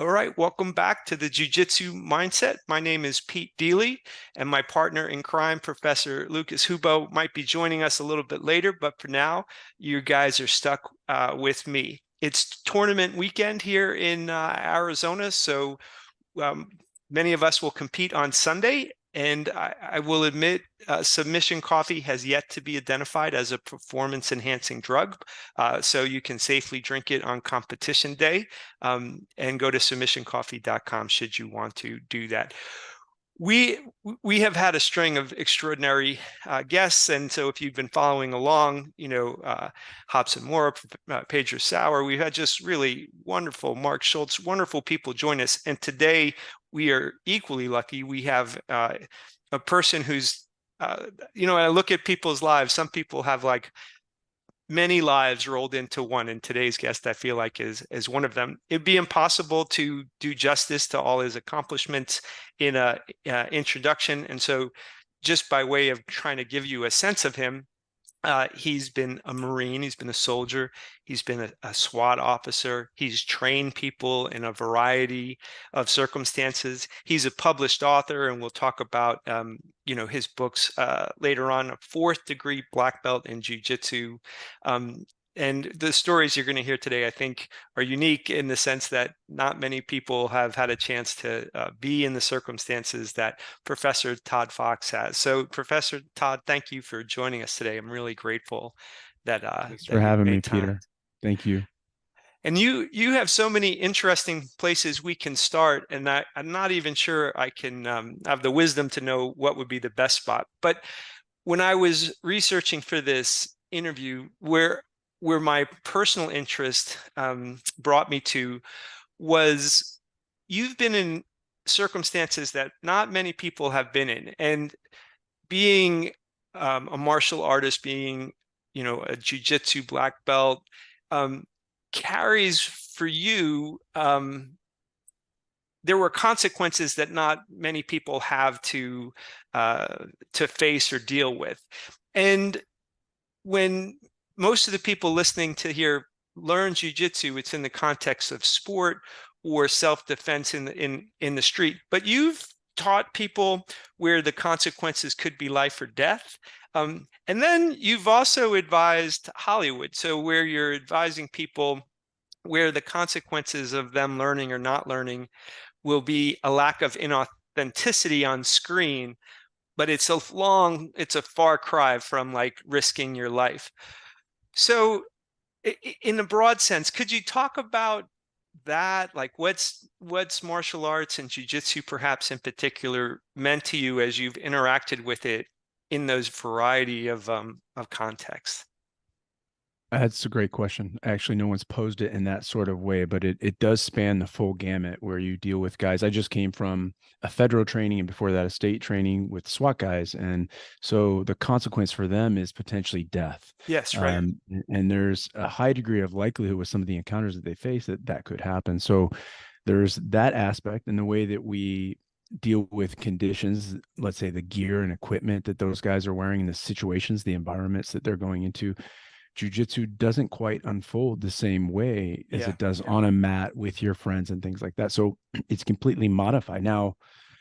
All right, welcome back to the Jiu Jitsu Mindset. My name is Pete Deely, and my partner in crime, Professor Lucas Hubo, might be joining us a little bit later, but for now, you guys are stuck with me. It's tournament weekend here in Arizona, so um, many of us will compete on Sunday. And I will admit, submission coffee has yet to be identified as a performance enhancing drug. So you can safely drink it on competition day, and go to submissioncoffee.com should you want to do that. We we have had a string of extraordinary guests, and so if you've been following along, Hobson Moore, Pedro Sauer, we've had just really wonderful, Mark Schultz, wonderful people join us. And today we are equally lucky. We have a person who's, when I look at people's lives, some people have like many lives rolled into one, and today's guest I feel like is one of them. It'd be impossible to do justice to all his accomplishments in a introduction, and so just by way of trying to give you a sense of him, he's been a Marine, he's been a soldier, he's been a SWAT officer, he's trained people in a variety of circumstances. He's a published author, and we'll talk about his books later on. A fourth degree black belt in Jiu Jitsu. And the stories you're going to hear today, I think, are unique in the sense that not many people have had a chance to be in the circumstances that Professor Todd Fox has. So, Professor Todd, thank you for joining us today. I'm really grateful that Thanks for that you've having me, made time. Peter. Thank you. And you have so many interesting places we can start, and I'm not even sure I can have the wisdom to know what would be the best spot. But when I was researching for this interview, where my personal interest brought me to was you've been in circumstances that not many people have been in, and being a martial artist, being a jiu-jitsu black belt, um, carries for you. There were consequences that not many people have to face or deal with, and when most of the people listening to here learn jiu-jitsu, it's in the context of sport or self-defense in the street. But you've taught people where the consequences could be life or death. And then you've also advised Hollywood, so where you're advising people where the consequences of them learning or not learning will be a lack of inauthenticity on screen, but it's a far cry from like risking your life. So, in a broad sense, could you talk about that? Like, what's martial arts and jiu-jitsu, perhaps in particular, meant to you as you've interacted with it in those variety of contexts? That's a great question. Actually, no one's posed it in that sort of way, but it does span the full gamut where you deal with guys. I just came from a federal training and before that, a state training with SWAT guys. And so the consequence for them is potentially death. Yes, right. And there's a high degree of likelihood with some of the encounters that they face that that could happen. So there's that aspect and the way that we deal with conditions, let's say the gear and equipment that those guys are wearing, the situations, the environments that they're going into. Jiu-jitsu doesn't quite unfold the same way as Yeah, it does on a mat with your friends and things like that. So it's completely modified. Now,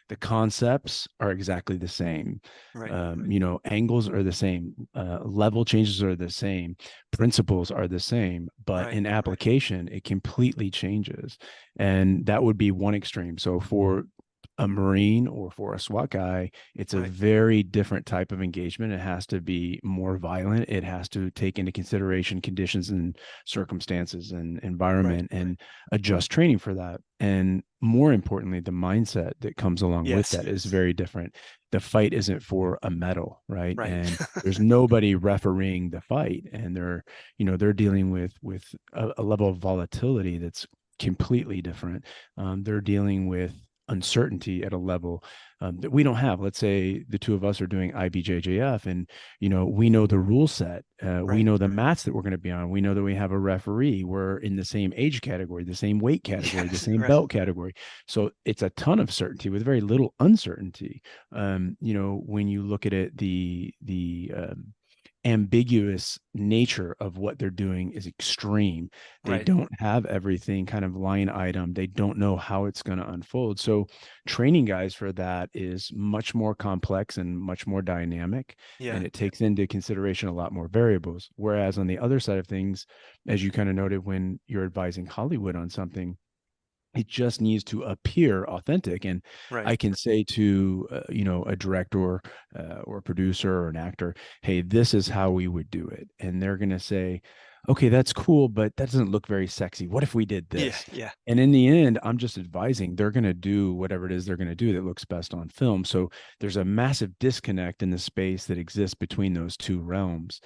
the concepts are exactly the same. right. Angles are the same, level changes are the same, principles are the same, but Right. in application, it completely changes. And that would be one extreme. So for a Marine or for a SWAT guy, it's a Right. very different type of engagement. It has to be more violent. It has to take into consideration conditions and circumstances and Right. environment and adjust training for that. And more importantly, the mindset that comes along with Yes. that is very different. The fight isn't for a medal, right? Right. And there's nobody refereeing the fight, and they're dealing with a level of volatility that's completely different. They're dealing with uncertainty at a level that we don't have. Let's say the two of us are doing IBJJF, and we know the rule set. We Right. know the mats that we're going to be on. We know that we have a referee. We're in the same age category, the same weight category, the Yes. same Right. belt category. So it's a ton of certainty with very little uncertainty. When you look at it, the ambiguous nature of what they're doing is extreme. They Right. don't have everything kind of line item. They don't know how it's going to unfold. So training guys for that is much more complex and much more dynamic, Yeah. and it takes into consideration a lot more variables. Whereas on the other side of things, as you kind of noted when you're advising Hollywood on something, it just needs to appear authentic. And Right. I can say to a director or a producer or an actor, hey, this is how we would do it, and they're going to say, okay, that's cool, but that doesn't look very sexy. What if we did Yeah. this? Yeah. And in the end, I'm just advising they're going to do whatever it is they're going to do that looks best on film. So there's a massive disconnect in the space that exists between those two realms.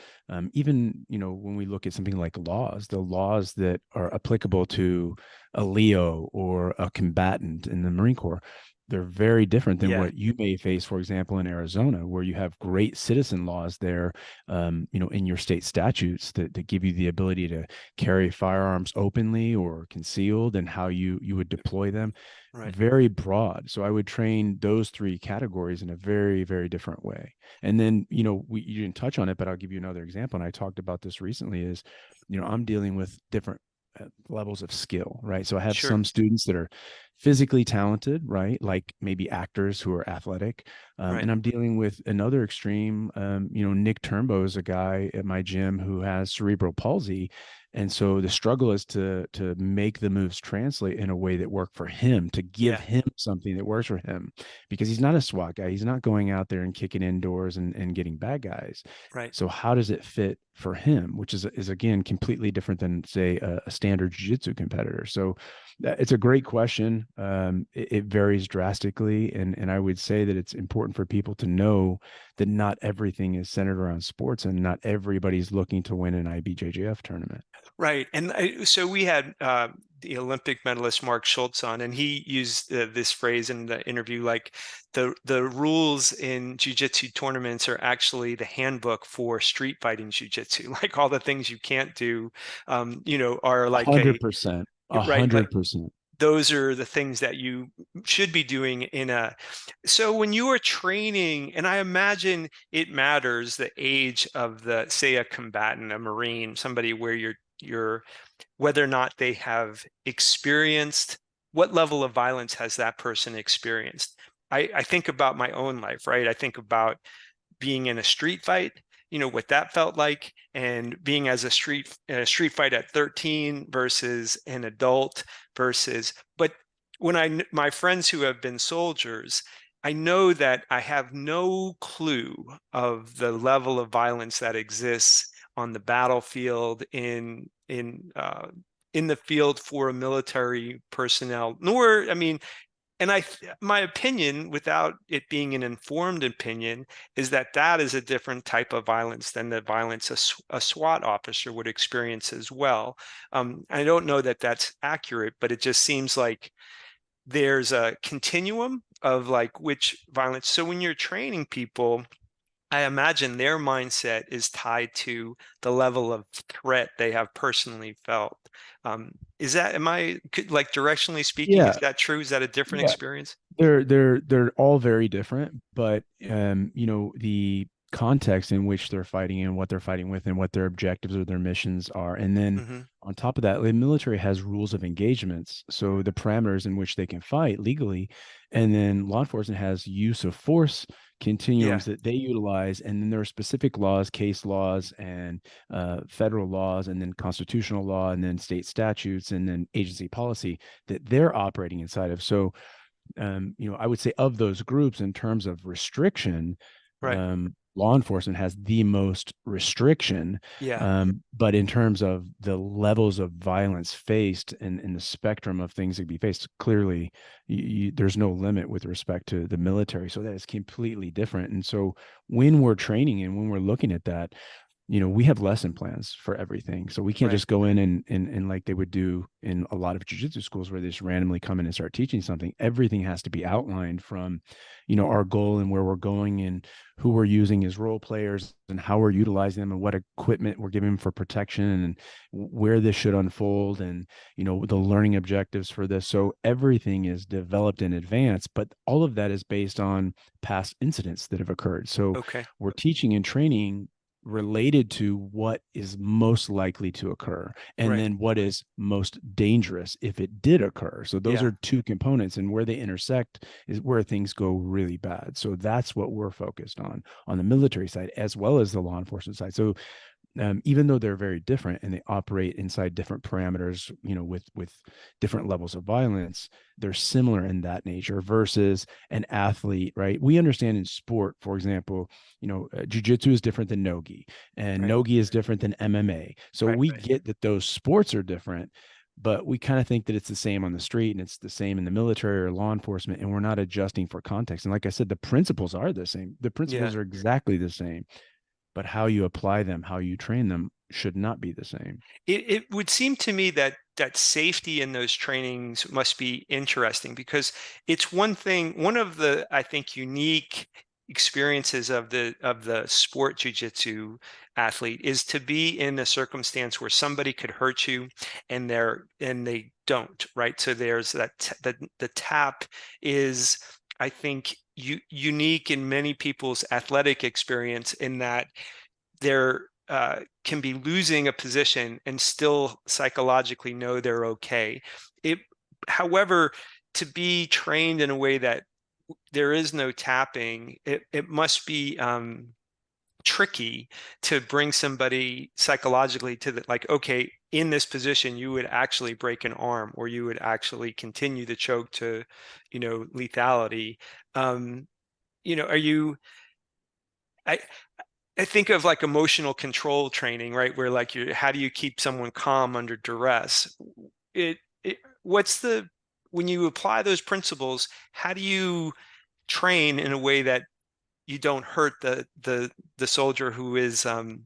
Even when we look at something like laws, the laws that are applicable to a Leo or a combatant in the Marine Corps, they're very different than Yeah. what you may face, for example, in Arizona, where you have great citizen laws there, in your state statutes that give you the ability to carry firearms openly or concealed, and how you would deploy them. Right. Very broad. So I would train those three categories in a very, very different way. And then, you didn't touch on it, but I'll give you another example. And I talked about this recently is, I'm dealing with different levels of skill, right? So I have Sure. some students that are physically talented, right? Like maybe actors who are athletic. Right. And I'm dealing with another extreme. Nick Turnbow is a guy at my gym who has cerebral palsy. And so the struggle is to make the moves translate in a way that work for him, to give Yeah. him something that works for him, because he's not a SWAT guy. He's not going out there and kicking indoors and getting bad guys. Right. So how does it fit for him, which is again completely different than say a standard jiu-jitsu competitor? So it's a great question. It varies drastically, and I would say that it's important for people to know that not everything is centered around sports, and not everybody's looking to win an IBJJF tournament. Right. And so we had the Olympic medalist Mark Schultz on, and he used this phrase in the interview, like the rules in jiu-jitsu tournaments are actually the handbook for street fighting jiu-jitsu. Like all the things you can't do, are like a 100%, right. Like 100%. those are the things that you should be doing in a so when you are training, and I imagine it matters the age of the, say, a combatant, a Marine, somebody where you're whether or not they have experienced, what level of violence has that person experienced. I think about my own life, right? I think about being in a street fight, what that felt like, and being as a street fight at 13 versus an adult versus, but my friends who have been soldiers, I know that I have no clue of the level of violence that exists on the battlefield in the field for a military personnel, nor, I mean, and my opinion, without it being an informed opinion, is that that is a different type of violence than the violence a SWAT officer would experience as well. I don't know that that's accurate, but it just seems like there's a continuum of like which violence. So when you're training people, I imagine their mindset is tied to the level of threat they have personally felt. Is that, am I like directionally speaking, is Yeah, that true? Is that a different yeah. experience? They're all very different, but the context in which they're fighting and what they're fighting with and what their objectives or their missions are. And then Hmm. on top of that, the military has rules of engagements, so the parameters in which they can fight legally. And then law enforcement has use of force Yeah, continuums that they utilize. And then there are specific laws, case laws, and federal laws, and then constitutional law, and then state statutes, and then agency policy that they're operating inside of. So I would say of those groups in terms of restriction, right. law enforcement has the most restriction. Yeah, But in terms of the levels of violence faced and the spectrum of things that can be faced, clearly there's no limit with respect to the military. So that is completely different. And so when we're training and when we're looking at that, we have lesson plans for everything. So we can't right. just go in and like they would do in a lot of jujitsu schools where they just randomly come in and start teaching something. Everything has to be outlined from, our goal and where we're going and who we're using as role players and how we're utilizing them and what equipment we're giving them for protection and where this should unfold and, the learning objectives for this. So everything is developed in advance, but all of that is based on past incidents that have occurred. So Okay. we're teaching and training related to what is most likely to occur, and Right. then what is most dangerous if it did occur. So those Yeah. are two components, and where they intersect is where things go really bad. So that's what we're focused on the military side as well as the law enforcement side. So even though they're very different and they operate inside different parameters, with different levels of violence, they're similar in that nature versus an athlete, right? We understand in sport, for example, jiu-jitsu is different than nogi, and Right. nogi is different than MMA. So Right. we get that those sports are different, but we kind of think that it's the same on the street and it's the same in the military or law enforcement, and we're not adjusting for context. And like I said, the principles are the same. The Yeah. principles are exactly the same, but how you apply them, how you train them should not be the same. It would seem to me that safety in those trainings must be interesting, because it's one thing, one of the, I think, unique experiences of the sport jujitsu athlete is to be in a circumstance where somebody could hurt you and they don't, right? So there's the tap is, I think, unique in many people's athletic experience, in that they're can be losing a position and still psychologically know they're okay. It, however, to be trained in a way that there is no tapping, it must be tricky to bring somebody psychologically to the, like, okay, in this position, you would actually break an arm, or you would actually continue the choke to, lethality. Um, are you, I, I think of like emotional control training, right? Where like how do you keep someone calm under duress? What's the, when you apply those principles, how do you train in a way that you don't hurt the soldier who is the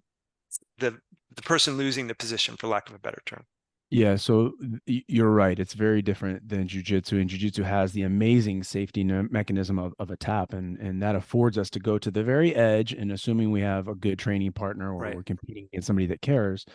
the person losing the position, for lack of a better term? Yeah, so you're right. It's very different than jujitsu, and jujitsu has the amazing safety mechanism of a tap, and that affords us to go to the very edge. And assuming we have a good training partner or Right, we're competing against somebody that cares,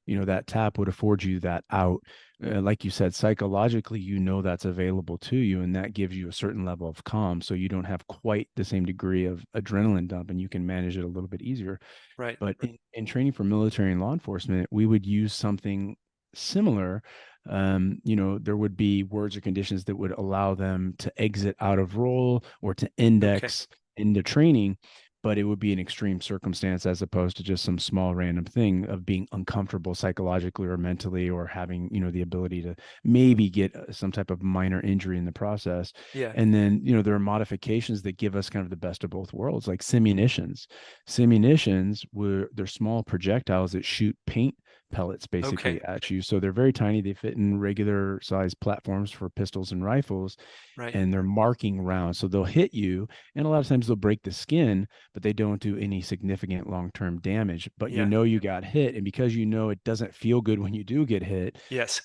that tap would afford you that out. Like you said, psychologically, that's available to you, and that gives you a certain level of calm. So you don't have quite the same degree of adrenaline dump, and you can manage it a little bit easier. right. But in training for military and law enforcement, we would use something similar. There would be words or conditions that would allow them to exit out of role or to Okay. index into training, but it would be an extreme circumstance as opposed to just some small random thing of being uncomfortable psychologically or mentally, or having, the ability to maybe get some type of minor injury in the process. Yeah. And then, there are modifications that give us kind of the best of both worlds, like simunitions. Simunitions were they're small projectiles that shoot paint pellets Okay. basically at you. So they're very tiny. They fit in regular size platforms for pistols and rifles, Right. and they're marking rounds. So they'll hit you, and a lot of times they'll break the skin, but they don't do any significant long-term damage. But Yeah. you got hit, and because it doesn't feel good when you do get hit, Yes.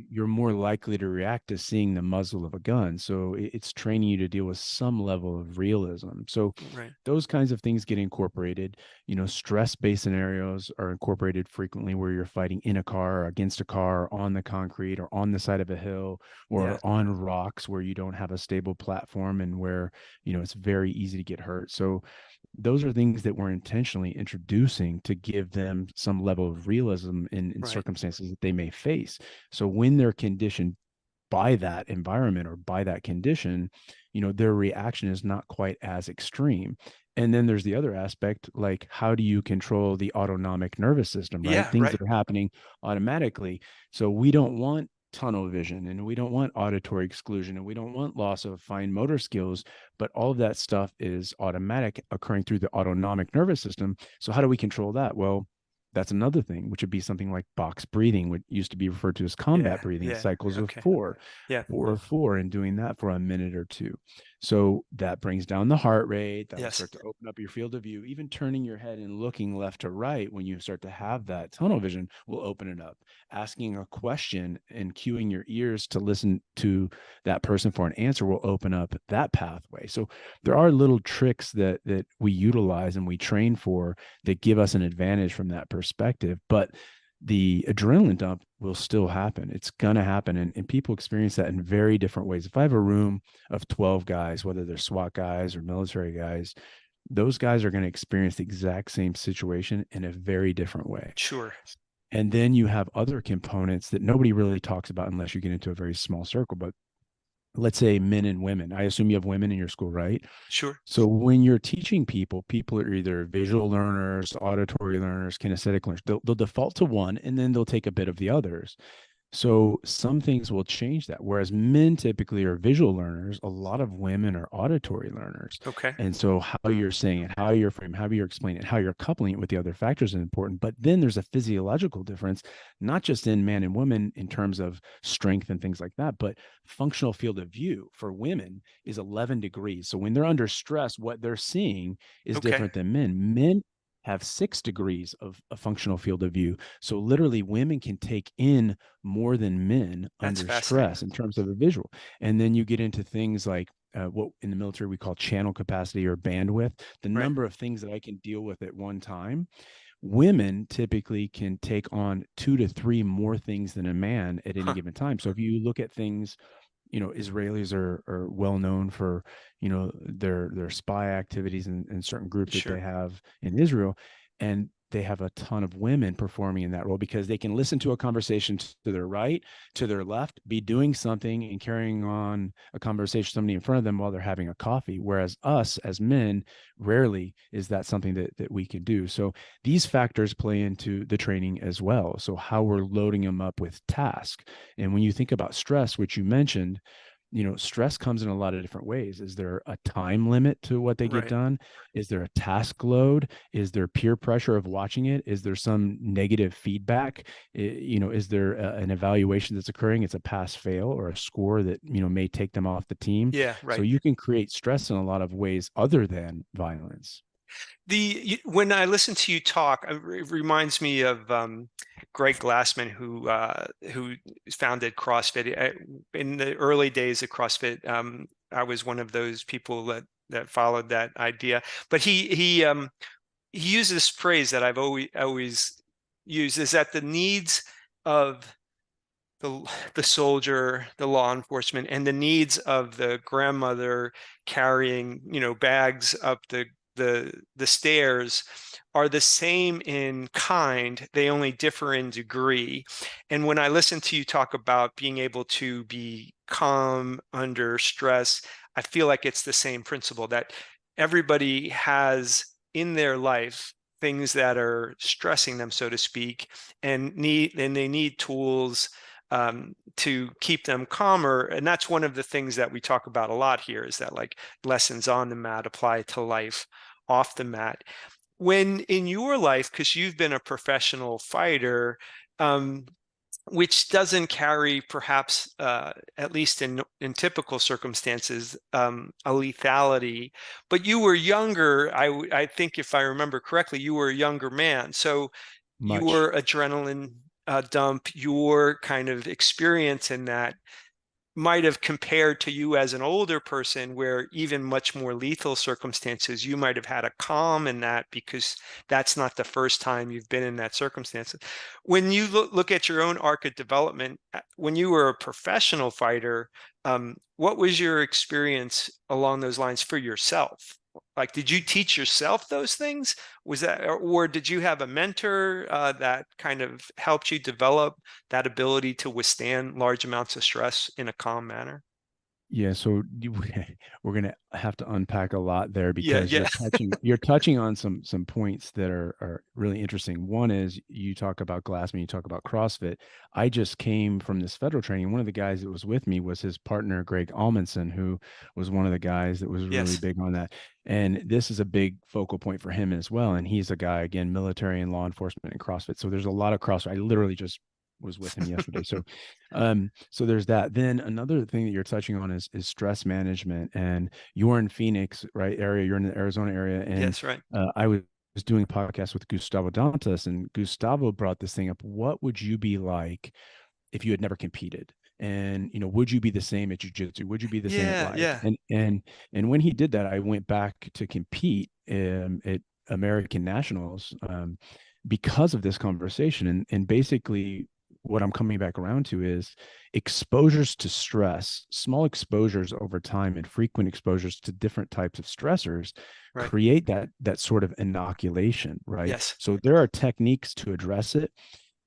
you're more likely to react to seeing the muzzle of a gun. So it's training you to deal with some level of realism. So Right. those kinds of things get incorporated. Stress-based scenarios are incorporated frequently, where you're fighting in a car or against a car, or on the concrete, or on the side of a hill, Yeah. or on rocks where you don't have a stable platform and where, it's very easy to get hurt. So those are things that we're intentionally introducing to give them some level of realism in Right. circumstances that they may face. So when they're conditioned by that environment or by that condition, their reaction is not quite as extreme. And then there's the other aspect, like how do you control the autonomic nervous system, right? Yeah. Things Right. that are happening automatically. So we don't want tunnel vision, and we don't want auditory exclusion, and we don't want loss of fine motor skills, but all of that stuff is automatic, occurring through the autonomic nervous system. So how do we control that? Well, that's another thing, which would be something like box breathing, which used to be referred to as combat Yeah. breathing, Yeah. cycles of Okay. four, Yeah. four of four, and doing that for a minute or two. So that brings down the heart rate. That'll Yes. start to open up your field of view. Even turning your head and looking left to right when you start to have that tunnel vision will open it up. Asking a question and cueing your ears to listen to that person for an answer will open up that pathway. So there are little tricks that we utilize and we train for that give us an advantage from that perspective. But the adrenaline dump will still happen. It's going to happen. And people experience that in very different ways. If I have a room of 12 guys, whether they're SWAT guys or military guys, those guys are going to experience the exact same situation in a very different way. Sure. And then you have other components that nobody really talks about unless you get into a very small circle. But let's say men and women. I assume you have women in your school, right? Sure. So when you're teaching people, people are either visual learners, auditory learners, kinesthetic learners. They'll default to one, and then they'll take a bit of the others. So some things will change that. Whereas men typically are visual learners, a lot of women are auditory learners. Okay. And so how you're saying it, how you're framing, how you're explaining it, how you're coupling it with the other factors is important. But then there's a physiological difference, not just in man and woman in terms of strength and things like that, but functional field of view for women is 11 degrees. So when they're under stress, what they're seeing is Okay. different than men. Men have 6 degrees of a functional field of view. So literally women can take in more than men That's under fascinating. stress in terms of a visual. And then you get into things like what in the military we call channel capacity or bandwidth, the Right. number of things that I can deal with at one time. Women typically can take on 2 to 3 more things than a man at any Huh. given time. So if you look at things, Israelis are well known for, their spy activities and certain groups that they Sure. have in Israel. And they have a ton of women performing in that role because they can listen to a conversation to their right, to their left, be doing something and carrying on a conversation with somebody in front of them while they're having a coffee. Whereas us as men, rarely is that something that we can do. So these factors play into the training as well. So how we're loading them up with tasks. And when you think about stress, which you mentioned, stress comes in a lot of different ways. Is there a time limit to what they get Right. done? Is there a task load? Is there peer pressure of watching it? Is there some negative feedback? Is there an evaluation that's occurring? It's a pass fail or a score that, may take them off the team. Yeah. So Right. you can create stress in a lot of ways other than violence. When I listen to you talk, it reminds me of Greg Glassman, who founded CrossFit. In the early days of CrossFit, I was one of those people that followed that idea. But he used this phrase that I've always used, is that the needs of the soldier, the law enforcement, and the needs of the grandmother carrying, bags up the stairs are the same in kind. They only differ in degree. And when I listen to you talk about being able to be calm under stress, I feel like it's the same principle that everybody has in their life things that are stressing them, so to speak, and they need tools to keep them calmer. And that's one of the things that we talk about a lot here, is that like lessons on the mat apply to life off the mat. When in your life, because you've been a professional fighter, um, which doesn't carry perhaps, at least in typical circumstances, a lethality, but you were younger. I think if I remember correctly, you were a younger man. So Much. your adrenaline dump, your kind of experience in that might have compared to you as an older person, where even much more lethal circumstances, you might have had a calm in that because that's not the first time you've been in that circumstance. When you look at your own arc of development, when you were a professional fighter, what was your experience along those lines for yourself? Like, did you teach yourself those things? Was that, or did you have a mentor that kind of helped you develop that ability to withstand large amounts of stress in a calm manner? Yeah, so we're gonna have to unpack a lot there Yeah, because yeah. you're touching on some points that are really interesting. One is you talk about Glassman, you talk about CrossFit. I just came from this federal training. One of the guys that was with me was his partner Greg Almanson, who was one of the guys that was really Yes. big on that. And this is a big focal point for him as well. And he's a guy, again, military and law enforcement and CrossFit. So there's a lot of CrossFit. I literally just was with him yesterday. So there's that. Then another thing that you're touching on is stress management. And you're in Phoenix, right, area. You're in the Arizona area, and Yes, right. I was doing a podcast with Gustavo Dantas, and Gustavo brought this thing up. What would you be like if you had never competed? And would you be the same at jiu-jitsu? Would you be the same at Yeah, life? yeah. And when he did that, I went back to compete at American Nationals because of this conversation. And basically what I'm coming back around to is exposures to stress, small exposures over time and frequent exposures to different types of stressors Right. create that sort of inoculation, right? Yes. So there are techniques to address it,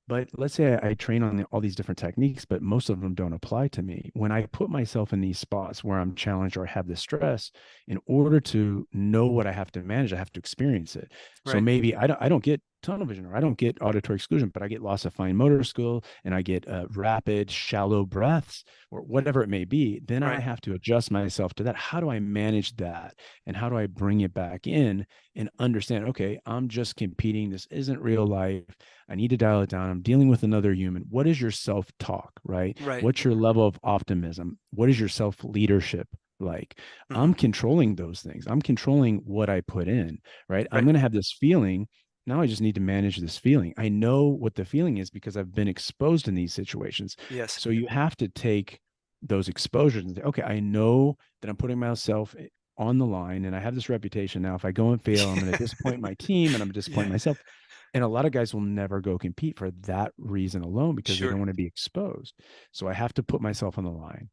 but let's say I train on all these different techniques, but most of them don't apply to me. When I put myself in these spots where I'm challenged or have the stress, in order to know what I have to manage, I have to experience it. So Right. maybe I don't get tunnel vision or I don't get auditory exclusion, but I get loss of fine motor skill and I get rapid, shallow breaths or whatever it may be. Then I Right. have to adjust myself to that. How do I manage that? And how do I bring it back in and understand, okay, I'm just competing. This isn't real life. I need to dial it down. I'm dealing with another human. What is your self talk, right? Right. What's your level of optimism? What is your self leadership like? Hmm. I'm controlling those things. I'm controlling what I put in, right? I'm Right. going to have this feeling. Now I just need to manage this feeling. I know what the feeling is because I've been exposed in these situations. Yes. So you have to take those exposures and say, okay, I know that I'm putting myself on the line and I have this reputation now. If I go and fail, I'm going to disappoint my team and I'm going to disappoint Yeah. myself. And a lot of guys will never go compete for that reason alone because they don't Sure. want to be exposed. So I have to put myself on the line.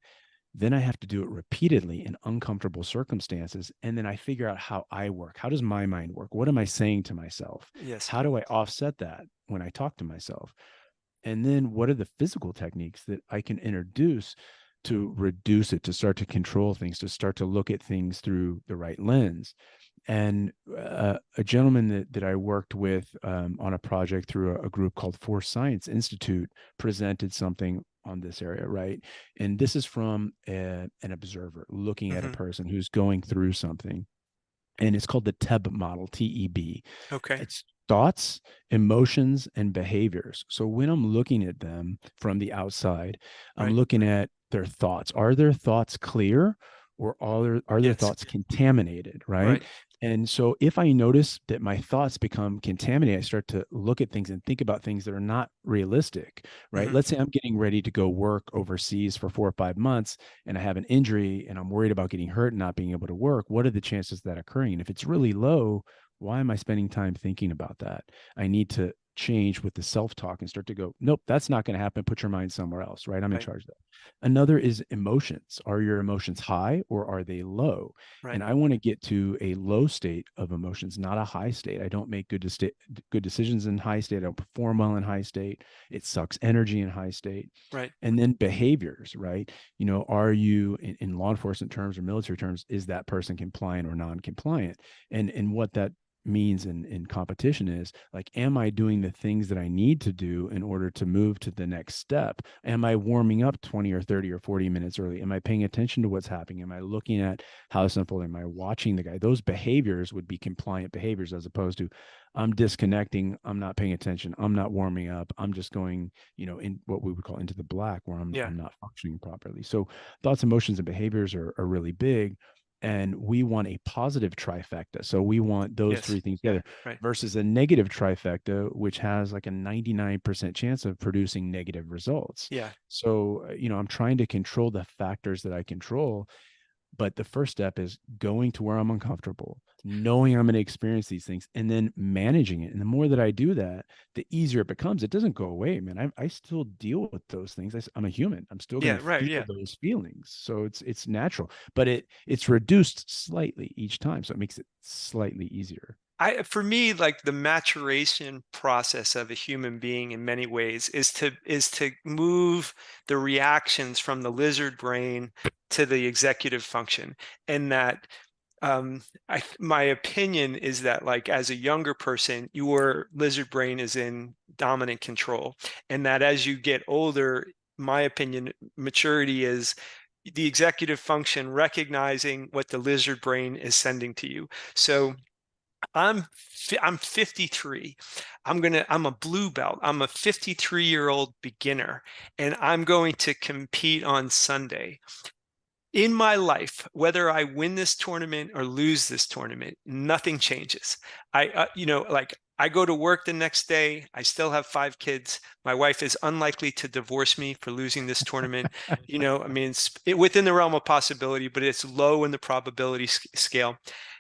Then I have to do it repeatedly in uncomfortable circumstances. And then I figure out how I work. How does my mind work? What am I saying to myself? Yes. How do I offset that when I talk to myself? And then what are the physical techniques that I can introduce to reduce it, to start to control things, to start to look at things through the right lens? And a gentleman that I worked with on a project through a group called Force Science Institute presented something on this area, right? And this is from an observer looking at a Hmm. person who's going through something. And it's called the TEB model, TEB. Okay. It's thoughts, emotions, and behaviors. So when I'm looking at them from the outside, I'm Right. looking at their thoughts. Are their thoughts clear or are their Yes. thoughts contaminated? Right. Right. And so if I notice that my thoughts become contaminated, I start to look at things and think about things that are not realistic. Right. Hmm. Let's say I'm getting ready to go work overseas for 4 or 5 months and I have an injury and I'm worried about getting hurt and not being able to work. What are the chances of that occurring? And if it's really low, why am I spending time thinking about that? I need to change with the self-talk and start to go, nope, that's not going to happen. Put your mind somewhere else, right? I'm in Right. charge of that. Another is emotions. Are your emotions high or are they low? Right. And I want to get to a low state of emotions, not a high state. I don't make good decisions in high state. I don't perform well in high state. It sucks energy in high state. Right. And then behaviors, right? Are you in law enforcement terms or military terms, is that person compliant or non-compliant? And what that means in competition is like, am I doing the things that I need to do in order to move to the next step? Am I warming up 20 or 30 or 40 minutes early? Am I paying attention to what's happening? Am I looking at how it's unfolding? Am I watching the guy? Those behaviors would be compliant behaviors as opposed to I'm disconnecting, I'm not paying attention, I'm not warming up, I'm just going, in what we would call into the black where I'm Yeah. I'm not functioning properly. So thoughts, emotions, and behaviors are really big. And we want a positive trifecta. So we want those Yes. three things together Right. versus a negative trifecta, which has like a 99% chance of producing negative results. Yeah. So, I'm trying to control the factors that I control. But the first step is going to where I'm uncomfortable, knowing I'm going to experience these things, and then managing it. And the more that I do that, the easier it becomes. It doesn't go away, man. I still deal with those things. I'm a human. I'm still going Yeah. to Right. feel Yeah. those feelings. So it's natural, but it's reduced slightly each time. So it makes it slightly easier. For me, like the maturation process of a human being in many ways is to move the reactions from the lizard brain to the executive function. And that my opinion is that, like, as a younger person, your lizard brain is in dominant control, and that as you get older, my opinion, maturity is the executive function recognizing what the lizard brain is sending to you. So I'm 53. I'm a blue belt. I'm a 53-year-old beginner, and I'm going to compete on Sunday. In my life, whether I win this tournament or lose this tournament, nothing changes. Like, I go to work the next day. I still have 5 kids. My wife is unlikely to divorce me for losing this tournament. I mean, it's within the realm of possibility, but it's low in the probability scale.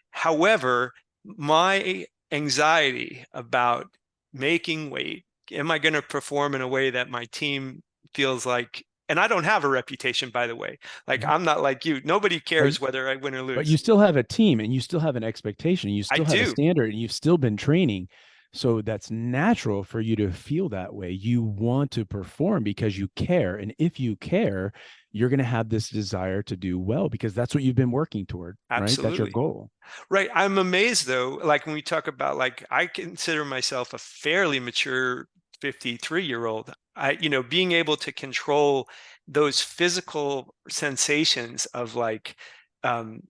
However, my anxiety about making weight, am I going to perform in a way that my team feels like, and I don't have a reputation, by the way. Like, Mhm. I'm not like you. Nobody But cares whether I win or but you lose. still have a team and you still have an expectation. You I still have a do. standard and you've still been training. So that's natural for you to feel that way. You want to perform because you care. And if you care, you're going to have this desire to do well because that's what you've been working toward, right? That's your Absolutely. goal. Right. I'm amazed though, like when we talk about, like, I consider myself a fairly mature 53-year-old. Being able to control those physical sensations of like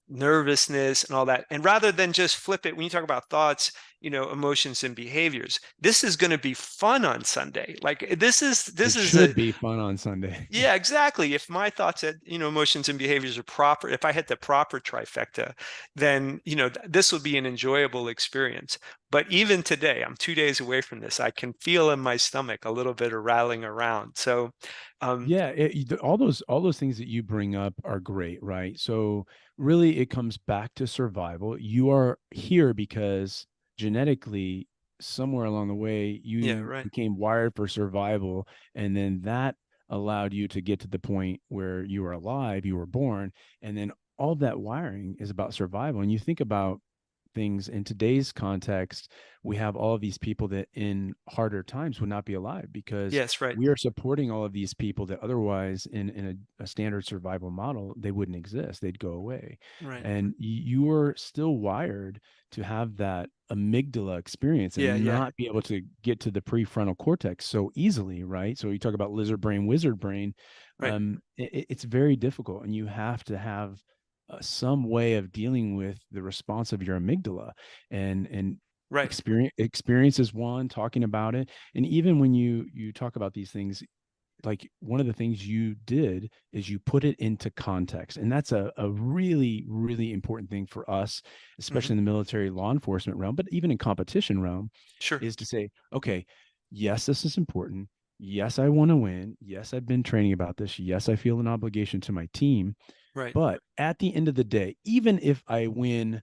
nervousness and all that. And rather than just flip it, when you talk about thoughts, emotions and behaviors, this is going to be fun on Sunday. Like this It is a should be fun on Sunday. yeah, exactly. If my thoughts, emotions and behaviors are proper, if I hit the proper trifecta, then, this will be an enjoyable experience. But even today, I'm 2 days away from this. I can feel in my stomach a little bit of rattling around. So, um, Yeah, all those things that you bring up are great, right? So really it comes back to survival. You are here because genetically somewhere along the way yeah, you right, became wired for survival and then that allowed you to get to the point where you were alive, you were born, and then all that wiring is about survival. And you think about things in today's context, we have all of these people that in harder times would not be alive because yes, right, we are supporting all of these people that otherwise in a standard survival model they wouldn't exist, they'd go away. right, And you are still wired to have that amygdala experience yeah, and yeah, not be able to get to the prefrontal cortex so easily, right? So you talk about lizard brain, wizard brain. right, It's very difficult and you have to have some way of dealing with the response of your amygdala and right. experience is one, talking about it. And even when you talk about these things, like one of the things you did is you put it into context, and that's a really really important thing for us, Hmm. especially in the military law enforcement realm, but even in competition realm, Sure, is to say, okay, yes, this is important, yes, I want to win, yes, I've been training about this, yes, I feel an obligation to my team, right, but at the end of the day, even if I win,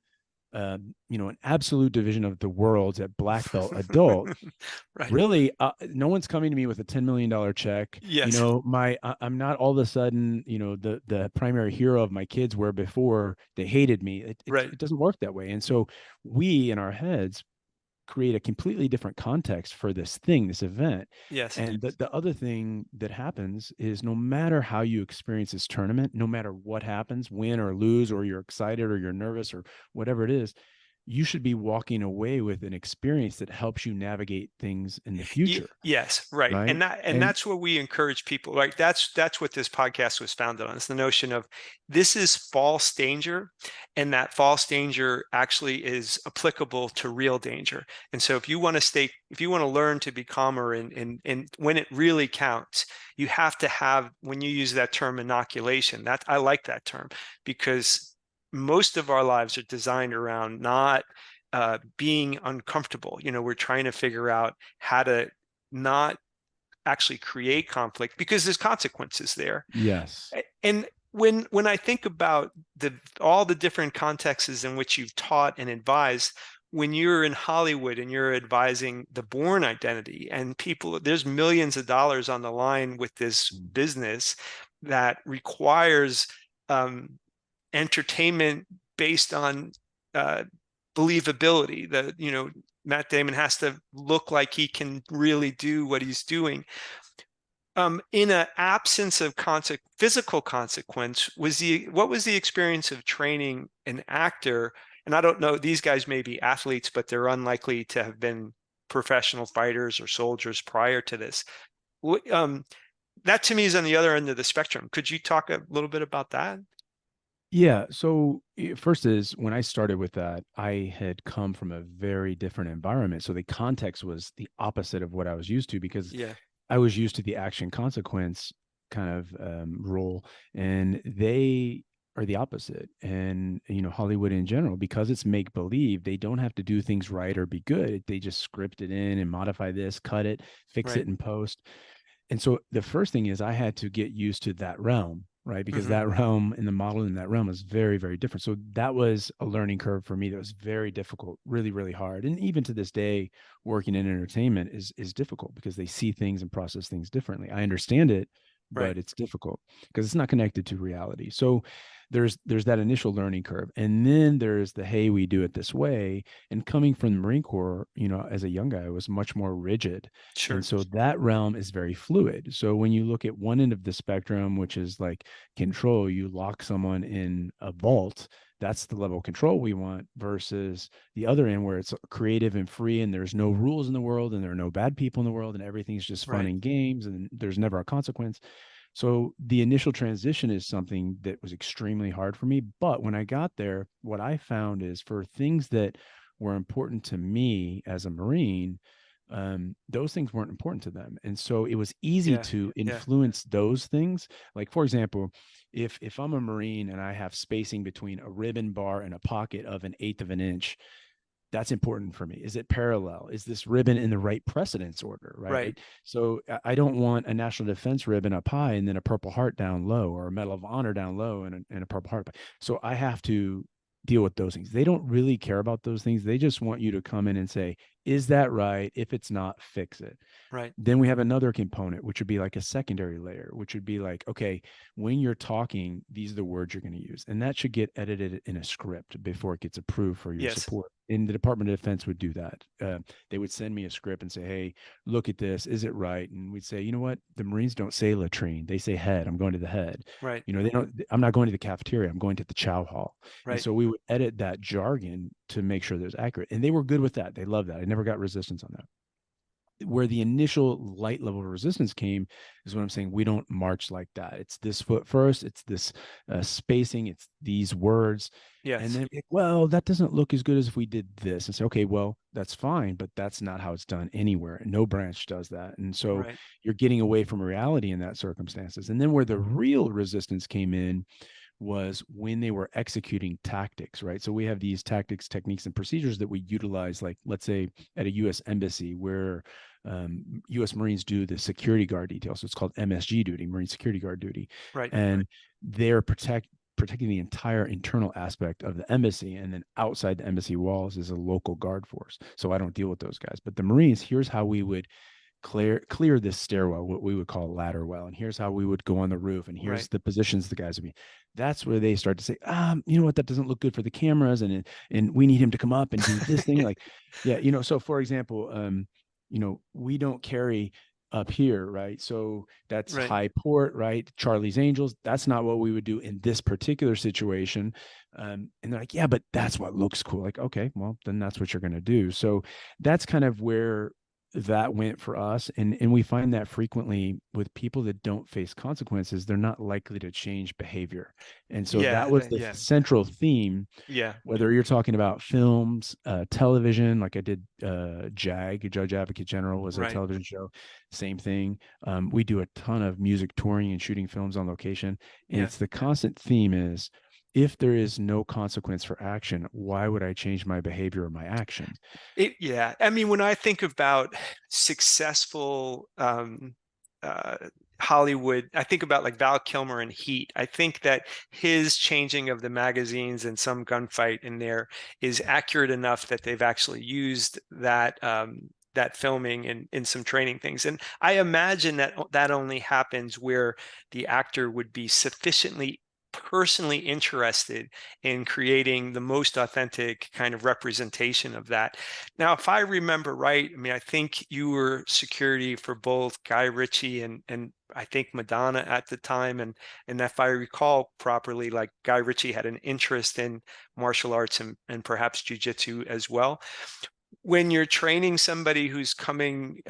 an absolute division of the worlds at black belt adult, right. really, no one's coming to me with a $10 million check. Yes, I'm not all of a sudden, the primary hero of my kids, where before they hated me. right. It doesn't work that way. And so we in our heads create a completely different context for this thing, this event. Yes, And the other thing that happens is no matter how you experience this tournament, no matter what happens, win or lose, or you're excited or you're nervous or whatever it is, you should be walking away with an experience that helps you navigate things in the future, Yes, right. right? And And that's what we encourage people. Like that's what this podcast was founded on. It's the notion of this is false danger, and that false danger actually is applicable to real danger. And so if you want to learn to be calmer and when it really counts, you have to have, when you use that term inoculation, that I like that term, because most of our lives are designed around not being uncomfortable. We're trying to figure out how to not actually create conflict because there's consequences there. yes, And when I think about all the different contexts in which you've taught and advised, when you're in Hollywood and you're advising the Bourne Identity, and people, there's millions of dollars on the line with this business that requires um, entertainment based on uh, believability. Matt Damon has to look like he can really do what he's doing. In an absence of physical consequence, what was the experience of training an actor? And I don't know, these guys may be athletes, but they're unlikely to have been professional fighters or soldiers prior to this. That to me is on the other end of the spectrum. Could you talk a little bit about that? yeah. So first is when I started with that, I had come from a very different environment, so the context was the opposite of what I was used to because Yeah, I was used to the action consequence kind of role, and they are the opposite. And Hollywood in general, because it's make believe, they don't have to do things right or be good. They just script it in and modify this, cut it, fix right. it in post. And so the first thing is I had to get used to that realm, right? Because Hmm. that realm and the model in that realm is very, very different. So that was a learning curve for me that was very difficult, really, really hard. And even to this day, working in entertainment is difficult because they see things and process things differently. I understand it, Right. but it's difficult because it's not connected to reality. So there's that initial learning curve. And then there's the, hey, we do it this way. And coming from the Marine Corps, as a young guy, I was much more rigid. And Sure. so that realm is very fluid. So when you look at one end of the spectrum, which is like control, you lock someone in a vault, that's the level of control we want, versus the other end where it's creative and free and there's no rules in the world and there are no bad people in the world and everything's just fun Right. and games and there's never a consequence. So the initial transition is something that was extremely hard for me. But when I got there, what I found is for things that were important to me as a Marine, those things weren't important to them. And so it was easy Yeah. to Yeah. influence those things. Like, for example, if I'm a Marine and I have spacing between a ribbon bar and a pocket of an eighth of an inch, that's important for me. Is it parallel? Is this ribbon in the right precedence order? Right. Right. So I don't want a national defense ribbon up high and then a Purple Heart down low, or a Medal of Honor down low and a Purple Heart. So I have to deal with those things. They don't really care about those things. They just want you to come in and say, is that right? If it's not, fix it. Right. Then we have another component, which would be like a secondary layer, which would be like, okay, when you're talking, these are the words you're going to use. And that should get edited in a script before it gets approved for your Yes. support. And the Department of Defense would do that. They would send me a script and say, hey, look at this. Is it right? And we'd say, you know what? The Marines don't say latrine. They say head. I'm going to the head. Right. They don't, I'm not going to the cafeteria. I'm going to the chow hall. And Right. so we would edit that jargon to make sure that it's accurate. And they were good with that. They loved that. I never got resistance on that. Where the initial light level of resistance came is when I'm saying we don't march like that. It's this foot first, it's this spacing, it's these words. And Yes. then, well, that doesn't look as good as if we did this. And say, okay, well, that's fine, but that's not how it's done anywhere. No branch does that. And so Right. you're getting away from reality in that circumstances. And then where the real resistance came in was when they were executing tactics, right? So we have these tactics, techniques, and procedures that we utilize, like let's say at a U.S. embassy where U.S. Marines do the security guard detail. So it's called MSG duty, Marine Security Guard duty, Right. and they're protecting the entire internal aspect of the embassy, and then outside the embassy walls is a local guard force. So I don't deal with those guys, but the Marines, here's how we would clear this stairwell, what we would call ladder well, and here's how we would go on the roof, and here's Right. the positions the guys would be. That's where they start to say, you know what, that doesn't look good for the cameras, and we need him to come up and do this thing. Like, yeah, so for example, we don't carry up here, right? So that's Right. high port, right? Charlie's Angels. That's not what we would do in this particular situation. And they're like, yeah, but that's what looks cool. Like, okay, well, then that's what you're going to do. So that's kind of where that went for us. And we find that frequently with people that don't face consequences, they're not likely to change behavior. And so that Yeah. was the Yeah. central theme, Yeah. whether you're talking about films, television, like I did JAG, Judge Advocate General was a Right. television show. Same thing. We do a ton of music touring and shooting films on location. And Yeah. it's the constant theme is, if there is no consequence for action, why would I change my behavior or my action? Yeah. I mean, when I think about successful uh, Hollywood, I think about like Val Kilmer in Heat. I think that his changing of the magazines and some gunfight in there is accurate enough that they've actually used that filming in some training things. And I imagine that that only happens where the actor would be sufficiently personally interested in creating the most authentic kind of representation of that. Now, if I remember right, I mean, I think you were security for both Guy Ritchie and I think Madonna at the time, and if I recall properly, like Guy Ritchie had an interest in martial arts and perhaps jujitsu as well. When you're training somebody who's coming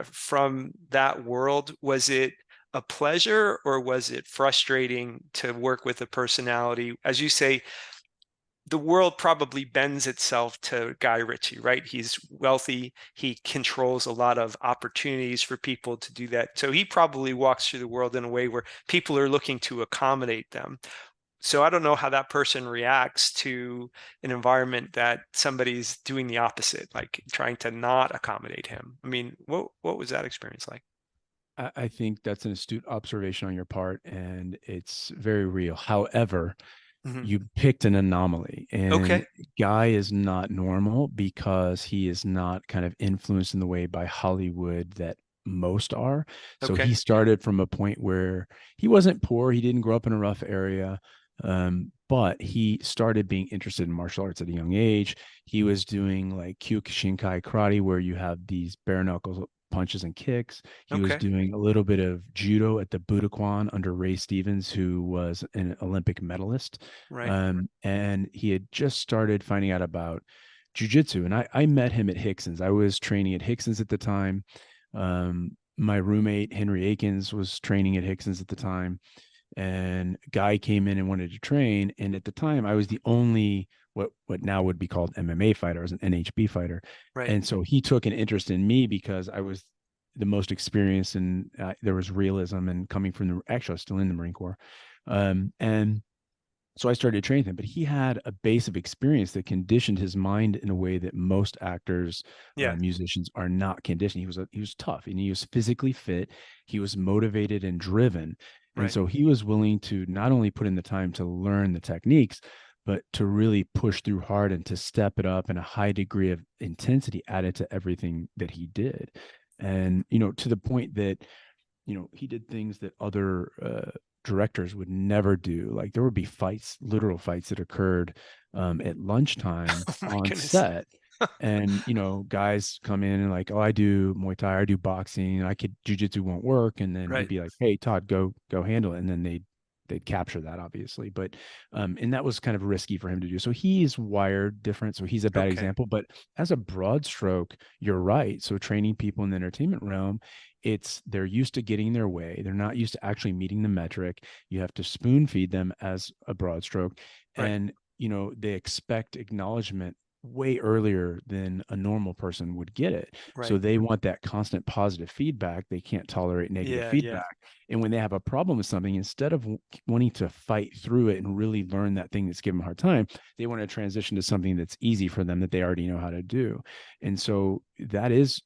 from that world, was it a pleasure or was it frustrating to work with a personality? As you say, the world probably bends itself to Guy Ritchie, right? He's wealthy. He controls a lot of opportunities for people to do that. So he probably walks through the world in a way where people are looking to accommodate them. So I don't know how that person reacts to an environment that somebody's doing the opposite, like trying to not accommodate him. I mean, what was that experience like? I think that's an astute observation on your part, and it's very real. However, Mhm. you picked an anomaly, and Okay. Guy is not normal because he is not kind of influenced in the way by Hollywood that most are. So Okay. he started from a point where he wasn't poor, he didn't grow up in a rough area, but he started being interested in martial arts at a young age. He was doing like Kyokushinkai karate, where you have these bare knuckles punches and kicks. He was Okay. doing a little bit of judo at the Budokan under Ray Stevens, who was an Olympic medalist. Right. And he had just started finding out about jujitsu. And I met him at Rickson's. I was training at Rickson's at the time. My roommate, Henry Akins, was training at Rickson's at the time. And Guy came in and wanted to train. And at the time, I was the only what now would be called MMA fighter. I was an NHB fighter. Right. And so he took an interest in me because I was the most experienced, and there was realism, and coming from the actually I was still in the Marine Corps. And so I started training him, but he had a base of experience that conditioned his mind in a way that most actors, Yeah. musicians are not conditioned. He was tough, and he was physically fit. He was motivated and driven, and Right. so he was willing to not only put in the time to learn the techniques, but to really push through hard and to step it up, and a high degree of intensity added to everything that he did. And to the point that he did things that other directors would never do. Like there would be fights, literal fights that occurred at lunchtime Oh my on goodness. set. And guys come in and like, oh, I do Muay Thai, I do boxing, I could jujitsu won't work. And then he'd Right. be like, hey, Todd, go handle it. And then they'd capture that, obviously. But and that was kind of risky for him to do. So he's wired different. So he's a bad Okay. example. But as a broad stroke, you're right. So training people in the entertainment realm, they're used to getting their way. They're not used to actually meeting the metric. You have to spoon feed them, as a broad stroke. Right. And they expect acknowledgement way earlier than a normal person would get it. So Right. they want that constant positive feedback. They can't tolerate negative Yeah. Yeah. feedback. And when they have a problem with something, instead of wanting to fight through it and really learn that thing that's giving them a hard time, they want to transition to something that's easy for them, that they already know how to do. And so that is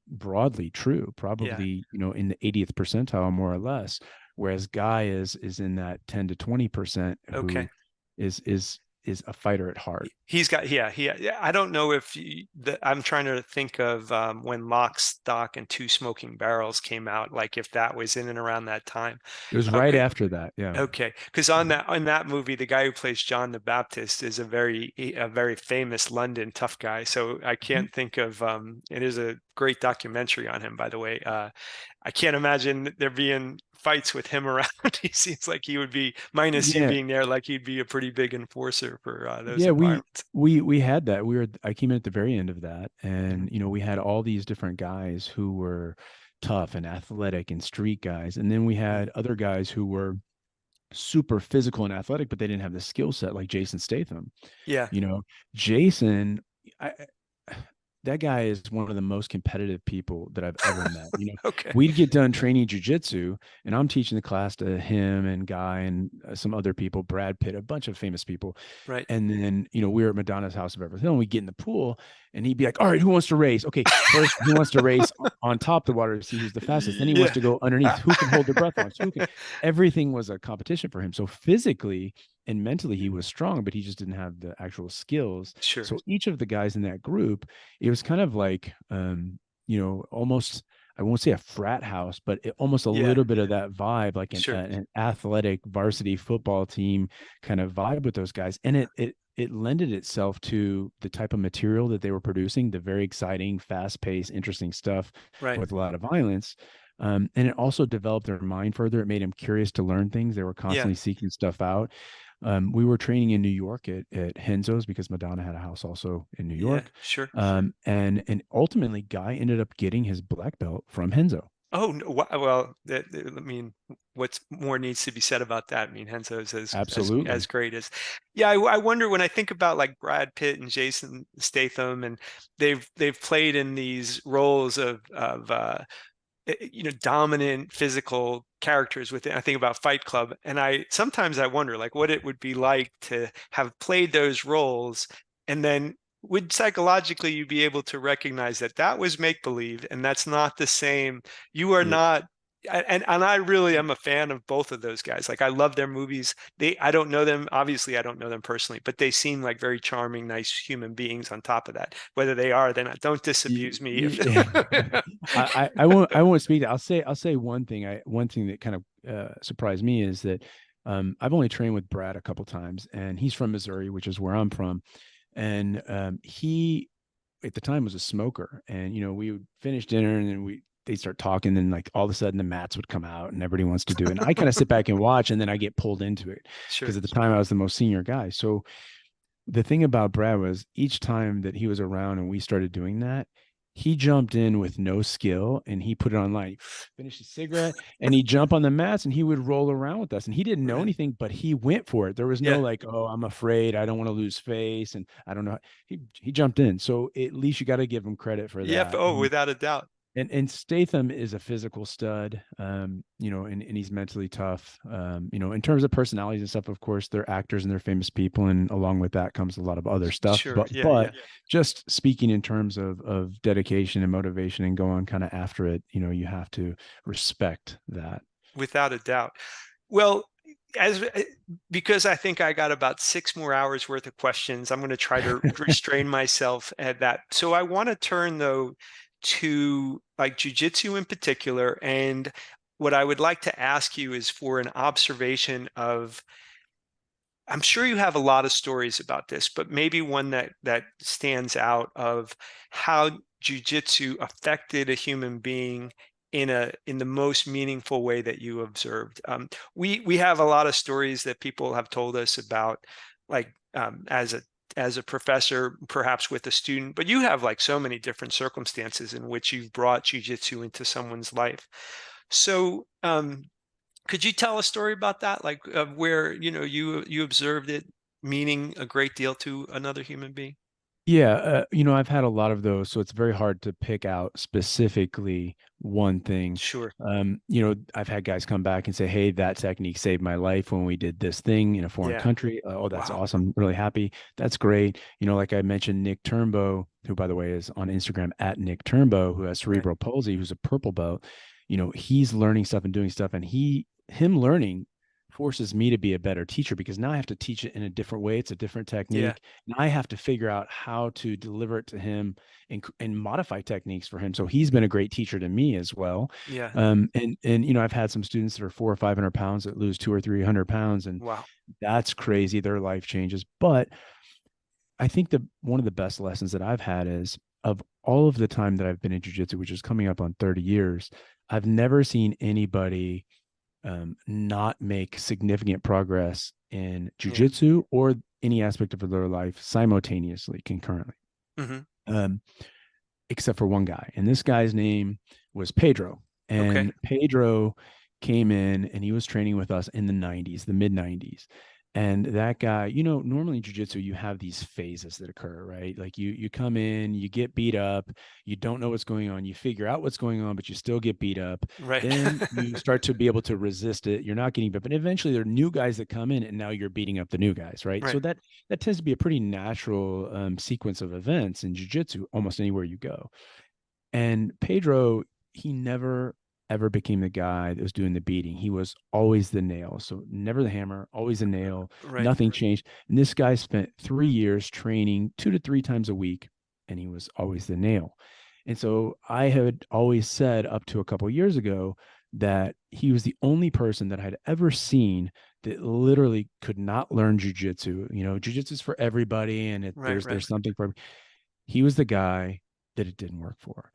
broadly true, Yeah. probably in the 80th percentile, more or less. Whereas Guy is in that 10 to 20%, Okay. who is a fighter at heart. He's got, yeah, yeah. I don't know if I'm trying to think of when Lock, Stock, and Two Smoking Barrels came out, like if that was in and around that time. It was right after that. Yeah. Okay, because on that movie, the guy who plays John the Baptist is a very famous London tough guy. So I Mhm. can't think of it is a great documentary on him, by the way. I can't imagine there being fights with him around. He seems like he would be, minus you Yeah. being there, like he'd be a pretty big enforcer for those Yeah, environments. we had that. I came in at the very end of that, Mhm. and we had all these different guys who were tough and athletic and street guys, and then we Mhm. had other guys who were super physical and athletic, but they didn't have the skill set, like Jason Statham. Yeah. You know, Jason, I, that guy is one of the most competitive people that I've ever met. Okay. We'd get done training jujitsu, and I'm teaching the class to him and Guy and some other people, Brad Pitt, a bunch of famous people. Right. And then, we were at Madonna's house of Everett Hill, and we get in the pool, and he'd be like, all right, who wants to race? Okay, first he wants to race on top of the water to see who's the fastest. Then he wants Yeah. to go underneath. Who can hold their breath on? So everything was a competition for him. So physically and mentally, he was strong, but he just didn't have the actual skills. Sure. So each of the guys in that group, it was kind of like, almost, I won't say a frat house, but almost a Yeah. little bit of that vibe, like Sure. an athletic varsity football team kind of vibe with those guys. And it lended itself to the type of material that they were producing, the very exciting, fast paced, interesting stuff Right. with a lot of violence. And it also developed their mind further. It made them curious to learn things. They were Yeah. constantly seeking stuff out. We were training in New York at Henzo's, because Madonna had a house also in New Yeah. York. Sure. And ultimately, Guy ended up getting his black belt from Henzo. Oh, no, well, I mean, what's more needs to be said about that? I mean, Henso's as Absolutely. great as, yeah. I wonder when I think about like Brad Pitt and Jason Statham, and they've played in these roles of dominant physical characters within. I think about Fight Club, and I sometimes I wonder like what it would be like to have played those roles, and then would psychologically you be able to recognize that that was make believe and that's not the same? You are Yeah. not and I really am a fan of both of those guys. Like I love their movies. I don't know them, obviously I don't know them personally, but they seem like very charming, nice human beings on top of that. Whether they are, then don't disabuse me if Yeah. I won't speak to, I'll say one thing that kind of surprised me is that I've only trained with Brad a couple times, and he's from Missouri, which is where I'm from. And he at the time was a smoker, and we would finish dinner and then they'd start talking, and like all of a sudden the mats would come out and everybody wants to do it. And I kind of sit back and watch, and then I get pulled into it because Sure. at the time I was the most senior guy. So the thing about Brad was each time that he was around and we started doing that, he jumped in with no skill and he put it online, finished his cigarette, and he'd jump on the mats and he would roll around with us. And he didn't know Right. anything, but he went for it. There was no Yeah. like, oh, I'm afraid, I don't want to lose face, and I don't know. He jumped in. So at least you got to give him credit for Yep. that. Oh, without a doubt. And Statham is a physical stud, and he's mentally tough. In terms of personalities and stuff, of course, they're actors and they're famous people, and along with that comes a lot of other stuff. Sure. But Yeah. Yeah. just speaking in terms of dedication and motivation and going kind of after it, you have to respect that. Without a doubt. Well, as because I think I got about 6 more hours worth of questions, I'm going to try to restrain myself at that. So I want to turn though to like jujitsu in particular, and what I would like to ask you is for an observation of. I'm sure you have a lot of stories about this, but maybe one that stands out of how jujitsu affected a human being in the most meaningful way that you observed. We have a lot of stories that people have told us about, like as a professor, perhaps with a student, but you have like so many different circumstances in which you've brought jujitsu into someone's life. So, could you tell a story about that, like where you observed it meaning a great deal to another human being? Yeah, I've had a lot of those, so it's very hard to pick out specifically one thing. Sure. I've had guys come back and say, "Hey, that technique saved my life when we did this thing in a foreign Yeah. country." Oh, that's Wow. awesome. Really happy. That's great. Like I mentioned, Nick Turnbow, who by the way is on Instagram at Nick Turnbow, who has Right. cerebral palsy, who's a purple belt. He's learning stuff and doing stuff, and him learning forces me to be a better teacher because now I have to teach it in a different way. It's a different Yeah. technique. And I have to figure out how to deliver it to him and modify techniques for him. So he's been a great teacher to me as well. Yeah. And I've had some students that are 400 or 500 pounds that lose 200 or 300 pounds, and Wow. that's crazy. Their life changes. But I think that one of the best lessons that I've had is of all of the time that I've been in jiu-jitsu, which is coming up on 30 years, I've never seen anybody not make significant progress in Yeah. jujitsu or any aspect of their life simultaneously, concurrently, Hmm. um, except for one guy. And this guy's name was Pedro. Okay. And Pedro came in and he was training with us in the 90s, the mid 90s. And that guy, normally in jiu-jitsu, you have these phases that occur, right? Like you come in, you get beat up, you don't know what's going on, you figure out what's going on, but you still get beat up. Right. Then you start to be able to resist it. You're not getting beat, but eventually there are new guys that come in, and now you're beating up the new guys, right? Right. So that tends to be a pretty natural sequence of events in jiu-jitsu, almost anywhere you go. And Pedro, he never ever became the guy that was doing the beating. He was always the nail. So never the hammer, always a nail. Right. Nothing changed. And this guy spent 3 years training 2 to 3 times a week, and he was always the nail. And so I had always said up to a couple years ago that he was the only person that I'd ever seen that literally could not learn jujitsu. Jujitsu is for everybody, and Right. Right. there's something for. He was the guy that it didn't work for.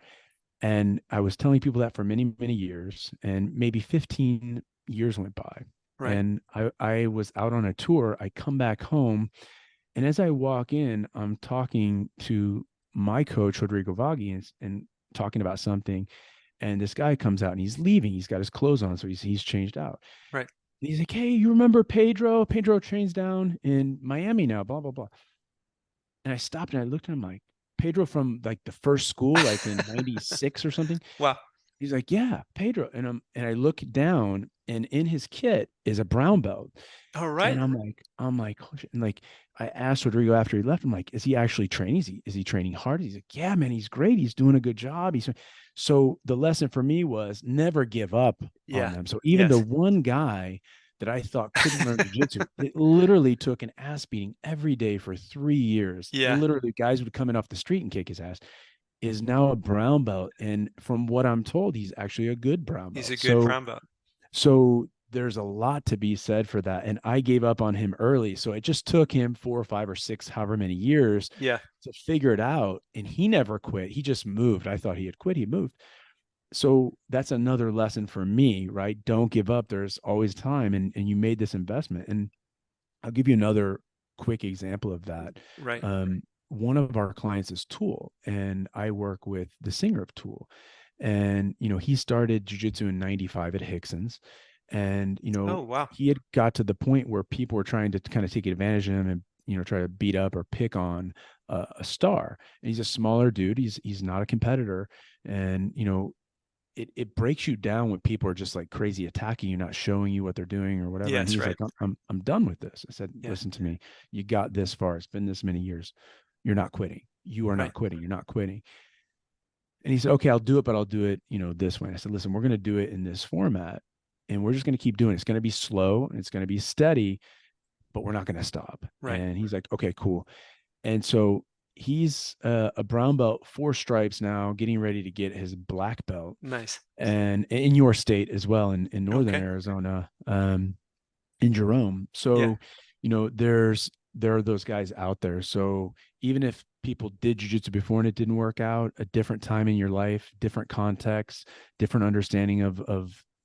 And I was telling people that for many, many years, and maybe 15 years went by. Right. And I was out on a tour. I come back home, and as I walk in, I'm talking to my coach, Rodrigo Vaghi, and talking about something. And this guy comes out and he's leaving. He's got his clothes on, so he's changed out. Right. And he's like, "Hey, you remember Pedro? Pedro trains down in Miami now, blah, blah, blah." And I stopped and I looked at him like, "Pedro from like the first school, like in 96 or something?" Wow. He's like, "Yeah, Pedro." And I look down And in his kit is a brown belt. All And right. I'm like, oh, shit. And like, I asked Rodrigo after he left, I'm like, is he actually training? Is he training hard? He's like, yeah, man, he's great. He's doing a good job. So the lesson for me was never give up on Yeah. them. So even the Yes. one guy that I thought couldn't learn jujitsu, it literally took an ass beating every day for 3 years. Yeah. Literally, guys would come in off the street and kick his ass. Is now a brown belt, and from what I'm told, he's actually a good brown He's belt. a good brown belt. So there's a lot to be said for that. And I gave up on him early. So it just took him 4 or 5 or 6, however many years Yeah. to figure it out. And he never quit. He just moved. I thought he had quit. He moved. So that's another lesson for me, right? Don't give up. There's always time. And you made this investment. And I'll give you another quick example of that. Right. One of our clients is Tool, and I work with the singer of Tool. And, he started jujitsu in 95 at Rickson's. And, Oh, wow. he had got to the point where people were trying to kind of take advantage of him and, try to beat up or pick on a star. And he's a smaller dude. He's not a competitor. And, it breaks you down when people are just like crazy attacking you, not showing you what they're doing or whatever. And Yes. he's Right. like, I'm done with this. I said, Yeah. listen to me. You got this far. It's been this many years. You're not quitting. You are Right. not quitting. You're not quitting. And he said, okay, I'll do it, but I'll do it, this way. And I said, listen, we're going to do it in this format, and we're just going to keep doing it. It's going to be slow and it's going to be steady, but we're not going to stop. Right. And he's like, okay, cool. And so he's a brown belt, 4 stripes now, getting ready to get his black belt, Nice. and in your state as well, in northern Okay. Arizona, in Jerome. Yeah. So, there are those guys out there. So even if people did jujitsu before and it didn't work out, a different time in your life, different context, different understanding of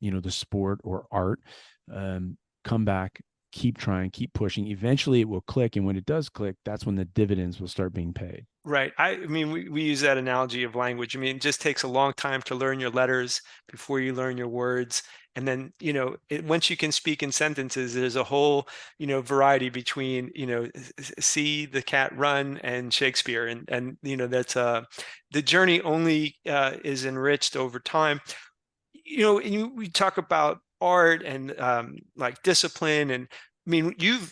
the sport or art, come back, keep trying, keep pushing. Eventually it will click. And when it does click, that's when the dividends will start being paid. Right. I mean, we use that analogy of language. I mean, it just takes a long time to learn your letters before you learn your words. And then, once you can speak in sentences, there's a whole, variety between, see the cat run and Shakespeare. And that's the journey only is enriched over time. We talk about art and like discipline, and I mean, you've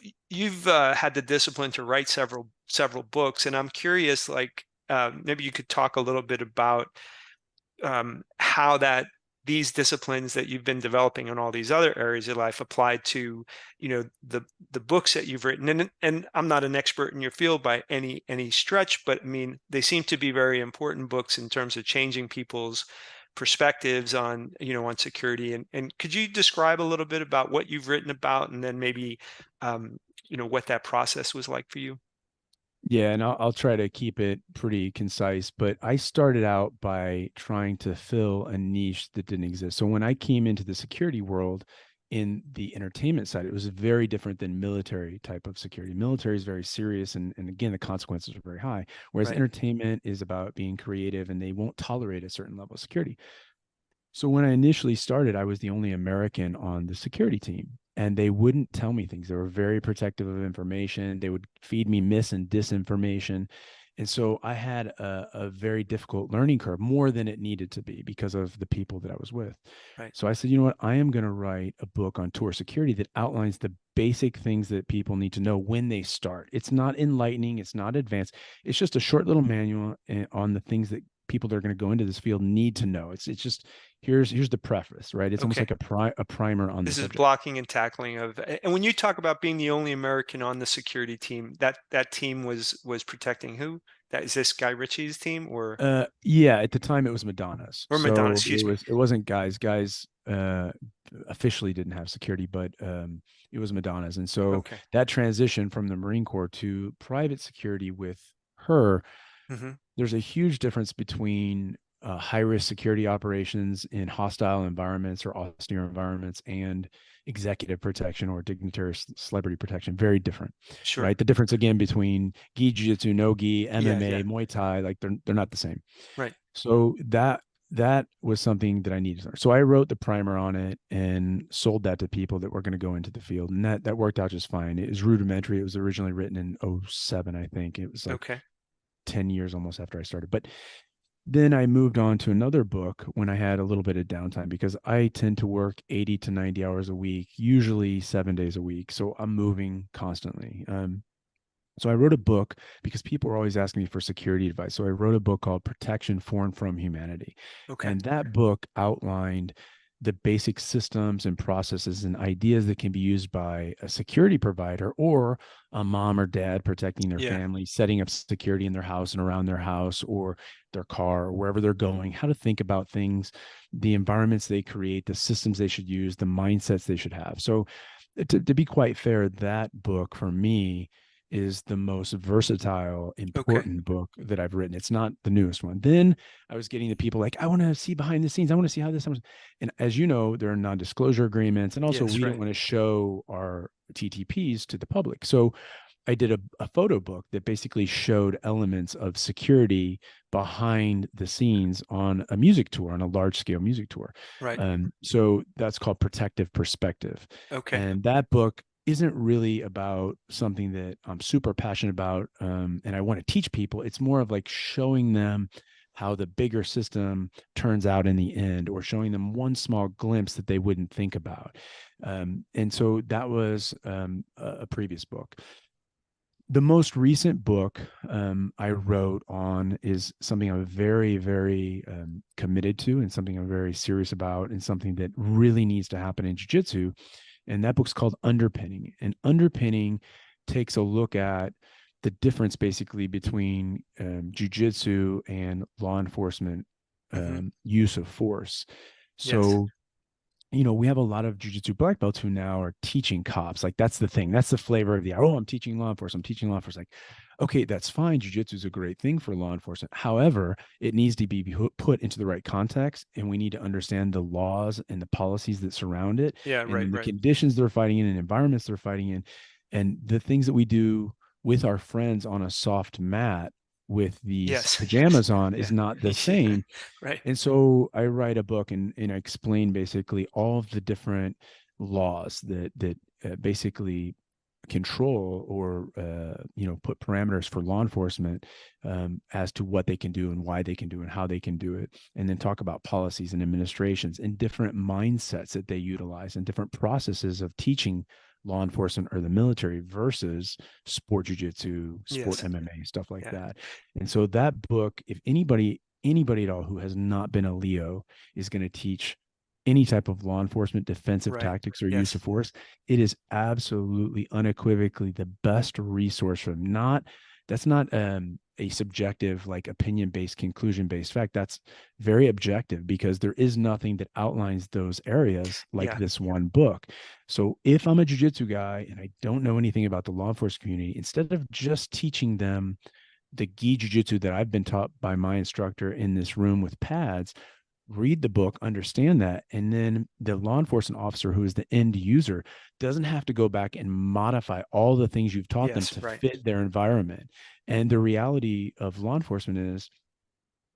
had the discipline to write several books, and I'm curious, like maybe you could talk a little bit about how that these disciplines that you've been developing in all these other areas of life apply to the books that you've written. And I'm not an expert in your field by any stretch, but I mean, they seem to be very important books in terms of changing people's perspectives on security. And could you describe a little bit about what you've written about, and then maybe what that process was like for you? Yeah, and I'll try to keep it pretty concise, but I started out by trying to fill a niche that didn't exist. So when I came into the security world in the entertainment side, it was very different than military type of security. Military is very serious, and again, the consequences are very high. Whereas Right. entertainment is about being creative, and they won't tolerate a certain level of security. So when I initially started, I was the only American on the security team, and they wouldn't tell me things. They were very protective of information. They would feed me mis and disinformation. And so I had a very difficult learning curve, more than it needed to be because of the people that I was with. Right. So I said, you know what? I am going to write a book on tour security that outlines the basic things that people need to know when they start. It's not enlightening, it's not advanced. It's just a short little manual on the things that people that are going to go into this field need to know. It's just here's the preface, right? It's almost Okay. like a primer on the This is subject. blocking and tackling of, and when you talk about being the only American on the security team, that team was protecting who? That is this Guy Ritchie's team Yeah, at the time it was Madonna's. or Madonna, So excuse me. it wasn't guys. Guys officially didn't have security, but it was Madonna's. And so Okay. that transition from the Marine Corps to private security with her, Hmm. there's a huge difference between high risk security operations in hostile environments or austere environments and executive protection or dignitary celebrity protection. Very different, Sure. right? The difference again between gi, jiu-jitsu, no gi, Yeah, MMA, yeah. Muay Thai, like they're not the same. Right. So that was something that I needed to learn. So I wrote the primer on it and sold that to people that were going to go into the field, and that worked out just fine. It was rudimentary. It was originally written in '07, I think. It was like Okay. 10 years almost after I started. But Then I moved on to another book when I had a little bit of downtime because I tend to work 80 to 90 hours a week, usually 7 days a week. So I'm moving constantly. So I wrote a book because people are always asking me for security advice. So I wrote a book called Protection for and from Humanity. Okay. And that book outlined the basic systems and processes and ideas that can be used by a security provider or a mom or dad protecting their Yeah. family, setting up security in their house and around their house or their car or wherever they're going, how to think about things, the environments they create, the systems they should use, the mindsets they should have. So to be quite fair, that book for me is the most versatile, Okay. important book that I've written. It's not the newest one. Then I was getting the people like, I want to see behind the scenes. I want to see how this happens. And as you know, there are non-disclosure agreements. And also Yes, we don't right. want to show our TTPs to the public. So I did a photo book that basically showed elements of security behind the scenes on a music tour, on a large scale music tour. Right. So that's called Protective Perspective. Okay. And that book isn't really about something that I'm super passionate about and I want to teach people. It's more of like showing them how the bigger system turns out in the end, or showing them one small glimpse that they wouldn't think about. And so that was a previous book. The most recent book I wrote on is something I'm very, very committed to, and something I'm very serious about, and something that really needs to happen in jiu-jitsu. And that book's called Underpinning. And Underpinning takes a look at the difference basically between jiu-jitsu and law enforcement Hmm. use of force. Yes. So we have a lot of jujitsu black belts who now are teaching cops. Like that's the thing. That's the flavor of the hour. Oh, I'm teaching law enforcement. I'm teaching law enforcement. Like, okay, that's fine. Jujitsu is a great thing for law enforcement. However, it needs to be put into the right context, and we need to understand the laws and the policies that surround it, Yeah, and right, then the right. conditions they're fighting in, and environments they're fighting in, and the things that we do with our friends on a soft mat with these Yes. Yes. pajamas on Yeah. is not the Yeah. same. Right. And so I write a book and I explain basically all of the different laws that basically control or put parameters for law enforcement as to what they can do and why they can do and how they can do it, and then talk about policies and administrations and different mindsets that they utilize and different processes of teaching law enforcement or the military versus sport jiu-jitsu, sport Yes. MMA, stuff like Yeah. that. And so that book, if anybody at all who has not been a Leo is going to teach any type of law enforcement defensive Right. tactics or use Yes. of force, it is absolutely unequivocally the best resource for them. Not That's not a subjective, like opinion based, conclusion based fact. That's very objective because there is nothing that outlines those areas like Yeah. this one book. So if I'm a jujitsu guy and I don't know anything about the law enforcement community, instead of just teaching them the gi jiu-jitsu that I've been taught by my instructor in this room with pads, read the book, understand that, and then the law enforcement officer who is the end user doesn't have to go back and modify all the things you've taught them Yes. to Right. fit their environment. And the reality of law enforcement is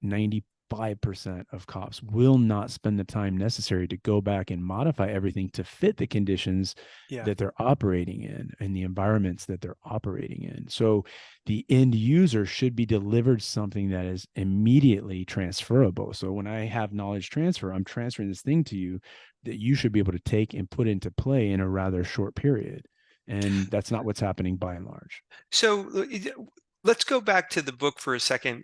95% of cops will not spend the time necessary to go back and modify everything to fit the conditions Yeah. that they're operating in and the environments that they're operating in. So the end user should be delivered something that is immediately transferable. So when I have knowledge transfer, I'm transferring this thing to you that you should be able to take and put into play in a rather short period. And that's not what's happening by and large. So let's go back to the book for a second.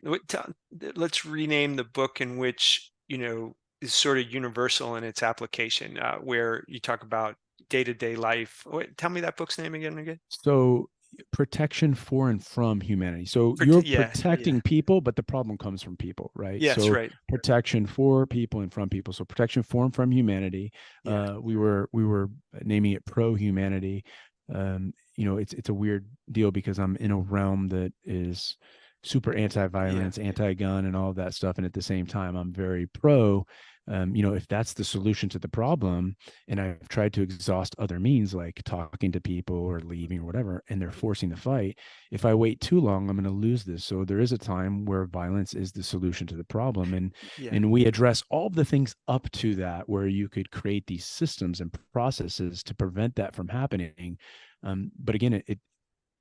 Let's rename the book in which, is sort of universal in its application, where you talk about day-to-day life. Wait, tell me that book's name again. So protection for and from humanity. So you're Yeah, yeah. protecting people, but the problem comes from people, right? Yes, So right. protection for people and from people. So protection for and from humanity. Yeah. We were naming it pro humanity. It's a weird deal because I'm in a realm that is super Yeah. anti-violence, anti-gun, and all of that stuff, and at the same time, I'm very pro. If that's the solution to the problem, and I've tried to exhaust other means like talking to people or leaving or whatever, and they're forcing the fight. If I wait too long, I'm going to lose this. So there is a time where violence is the solution to the problem, and Yeah. and we address all of the things up to that where you could create these systems and processes to prevent that from happening. But again, it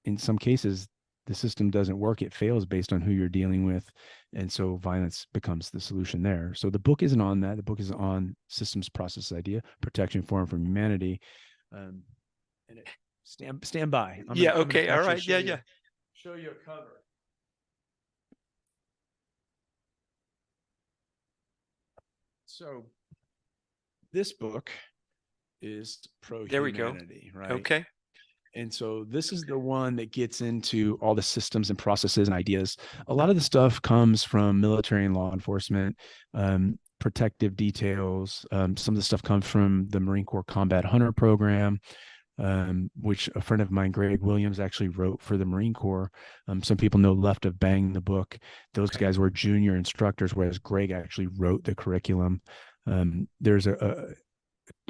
in some cases the system doesn't work, it fails based on who you're dealing with. And so violence becomes the solution there. So the book isn't on that. The book is on systems process idea, protection forum from humanity. And it, stand by. Yeah. I'm gonna Okay. All actually right. Yeah. Yeah. show you a cover. So this book is pro There we go. humanity, right? Okay. And so this is the one that gets into all the systems and processes and ideas. A lot of the stuff comes from military and law enforcement, protective details. Some of the stuff comes from the Marine Corps Combat Hunter Program, which a friend of mine, Greg Williams, actually wrote for the Marine Corps. Some people know Left of Bang, the book. Those Okay. guys were junior instructors, whereas Greg actually wrote the curriculum. There's a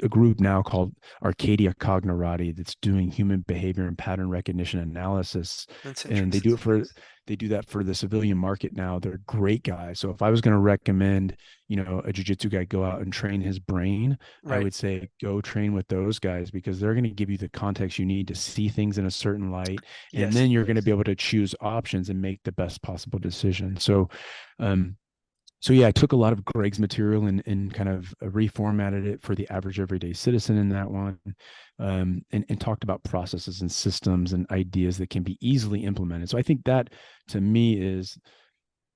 group now called Arcadia Cognerati that's doing human behavior and pattern recognition analysis, That's and interesting. they do that for the civilian market now. They're great guys. So if I was going to recommend, a jiu-jitsu guy go out and train his brain, I Right. would say go train with those guys, because they're going to give you the context you need to see things in a certain light, and Yes. then you're going to be able to choose options and make the best possible decision. Um, so yeah, I took a lot of Greg's material and kind of reformatted it for the average everyday citizen in that one, and talked about processes and systems and ideas that can be easily implemented. So I think that, to me, is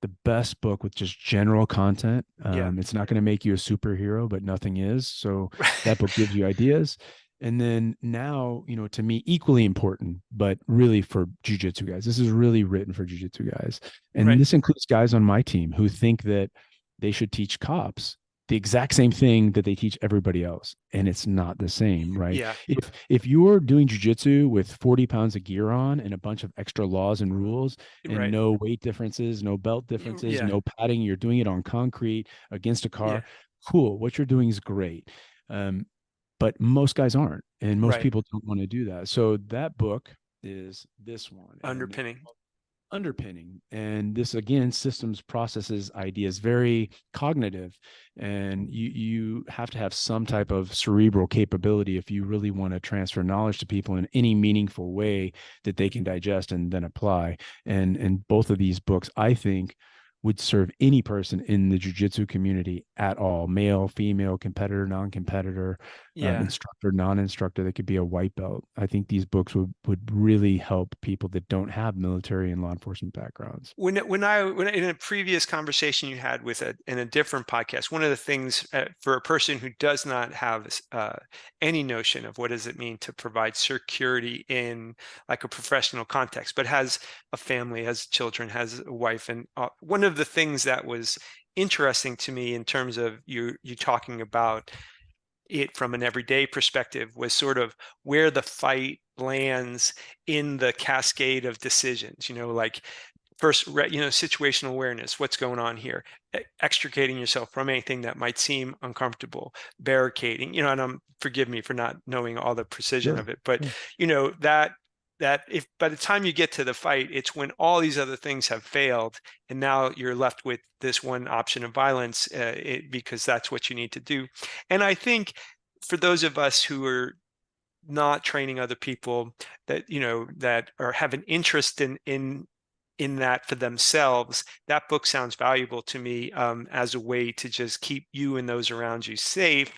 the best book with just general content. Yeah. It's not going to make you a superhero, but nothing is. So that book gives you ideas. And then now, to me, equally important, but really for jujitsu guys, this is really written for jujitsu guys. And Right. this includes guys on my team who think that they should teach cops the exact same thing that they teach everybody else. And it's not the same, right? Yeah. If you're doing jujitsu with 40 pounds of gear on and a bunch of extra laws and rules, and Right. no weight differences, no belt differences, Yeah. no padding, you're doing it on concrete against a Yeah. car, cool. What you're doing is great. But most guys aren't, and most Right. people don't want to do that. So that book is this one, and it's Underpinning. Underpinning. And this, again, systems, processes, ideas, very cognitive, and you have to have some type of cerebral capability if you really want to transfer knowledge to people in any meaningful way that they can digest and then apply. And both of these books, I think, would serve any person in the jiu-jitsu community at all, male, female, competitor, non-competitor, Yeah. instructor, non-instructor. That could be a white belt. I think these books would really help people that don't have military and law enforcement backgrounds. When in a previous conversation you had with in a different podcast, one of the things for a person who does not have any notion of what does it mean to provide security in like a professional context, but has a family, has children, has a wife, and one of the things that was interesting to me in terms of you talking about it from an everyday perspective was sort of where the fight lands in the cascade of decisions, like first, situational awareness, what's going on here, extricating yourself from anything that might seem uncomfortable, barricading, and forgive me for not knowing all the precision Sure, of it, but sure. that if by the time you get to the fight, it's when all these other things have failed, and now you're left with this one option of violence, because that's what you need to do. And I think for those of us who are not training other people, that that are have an interest in that for themselves, that book sounds valuable to me, as a way to just keep you and those around you safe,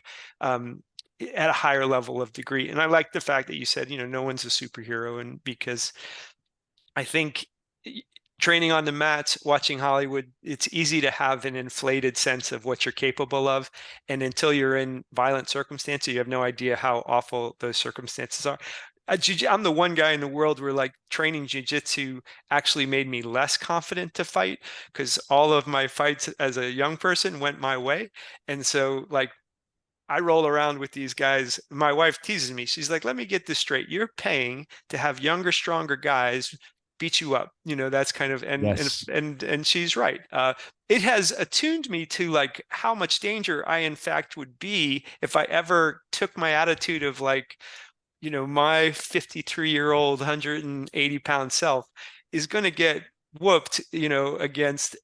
at a higher level of degree. And I like the fact that you said, no one's a superhero, and because I think training on the mats, watching Hollywood, it's easy to have an inflated sense of what you're capable of. And until you're in violent circumstances, you have no idea how awful those circumstances are. I'm the one guy in the world where like training jujitsu actually made me less confident to fight, because all of my fights as a young person went my way. And so like I roll around with these guys. My wife teases me. She's like, let me get this straight. You're paying to have younger, stronger guys beat you up. That's kind of, Yes. and she's right. It has attuned me to like how much danger I in fact would be if I ever took my attitude of like, my 53-year-old 180-pound self is going to get whooped, against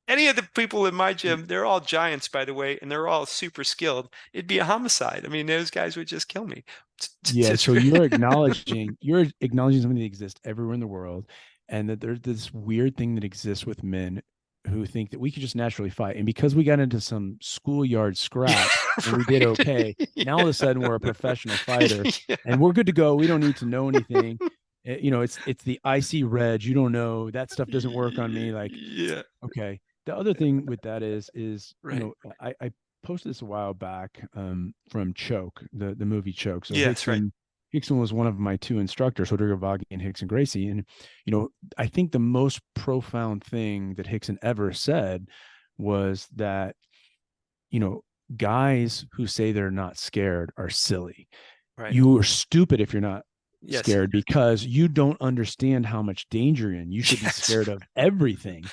any of the people in my gym. They're all giants, by the way, and they're all super skilled. It'd be a homicide. I mean, those guys would just kill me. Yeah, so you're acknowledging something that exists everywhere in the world, and that there's this weird thing that exists with men who think that we could just naturally fight. And because we got into some schoolyard scraps and we did Right. okay, now all of a sudden we're a professional fighter Yeah. and we're good to go. We don't need to know anything. It's the icy red. You don't know that stuff doesn't work on me. Like, Yeah. okay. The other thing with that is Right. I posted this a while back from Choke, the movie Choke. So Yes. Right. Rickson was one of my two instructors, Rodrigo Vaghi and Rickson Gracie. And, I think the most profound thing that Rickson ever said was that, you know, guys who say they're not scared are silly. Right. You are stupid if you're not Yes. scared because you don't understand how much danger you're in. You should be Yes. scared of everything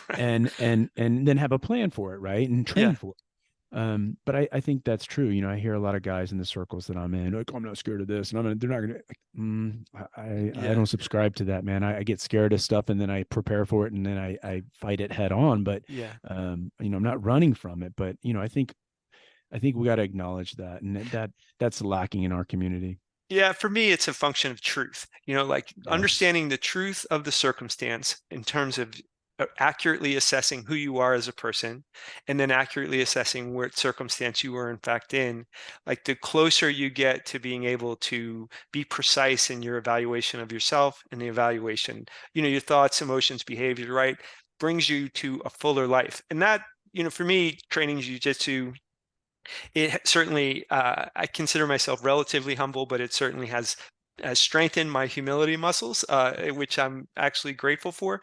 Right. and then have a plan for it, right? And Yeah. train for it. But I think that's true. I hear a lot of guys in the circles that I'm in, like, I'm not scared of this, and they're not gonna. I Yeah. don't subscribe to that, man. I get scared of stuff, and then I prepare for it, and then I fight it head on. But Yeah. I'm not running from it. But I think we got to acknowledge that, and that's lacking in our community. Yeah, for me, it's a function of truth. Like Yes. understanding the truth of the circumstance in terms of accurately assessing who you are as a person, and then accurately assessing what circumstance you were in fact in. Like the closer you get to being able to be precise in your evaluation of yourself and the evaluation, your thoughts, emotions, behavior, right, brings you to a fuller life. And that, for me, training jujitsu, it certainly, I consider myself relatively humble, but it certainly has strengthened my humility muscles, which I'm actually grateful for.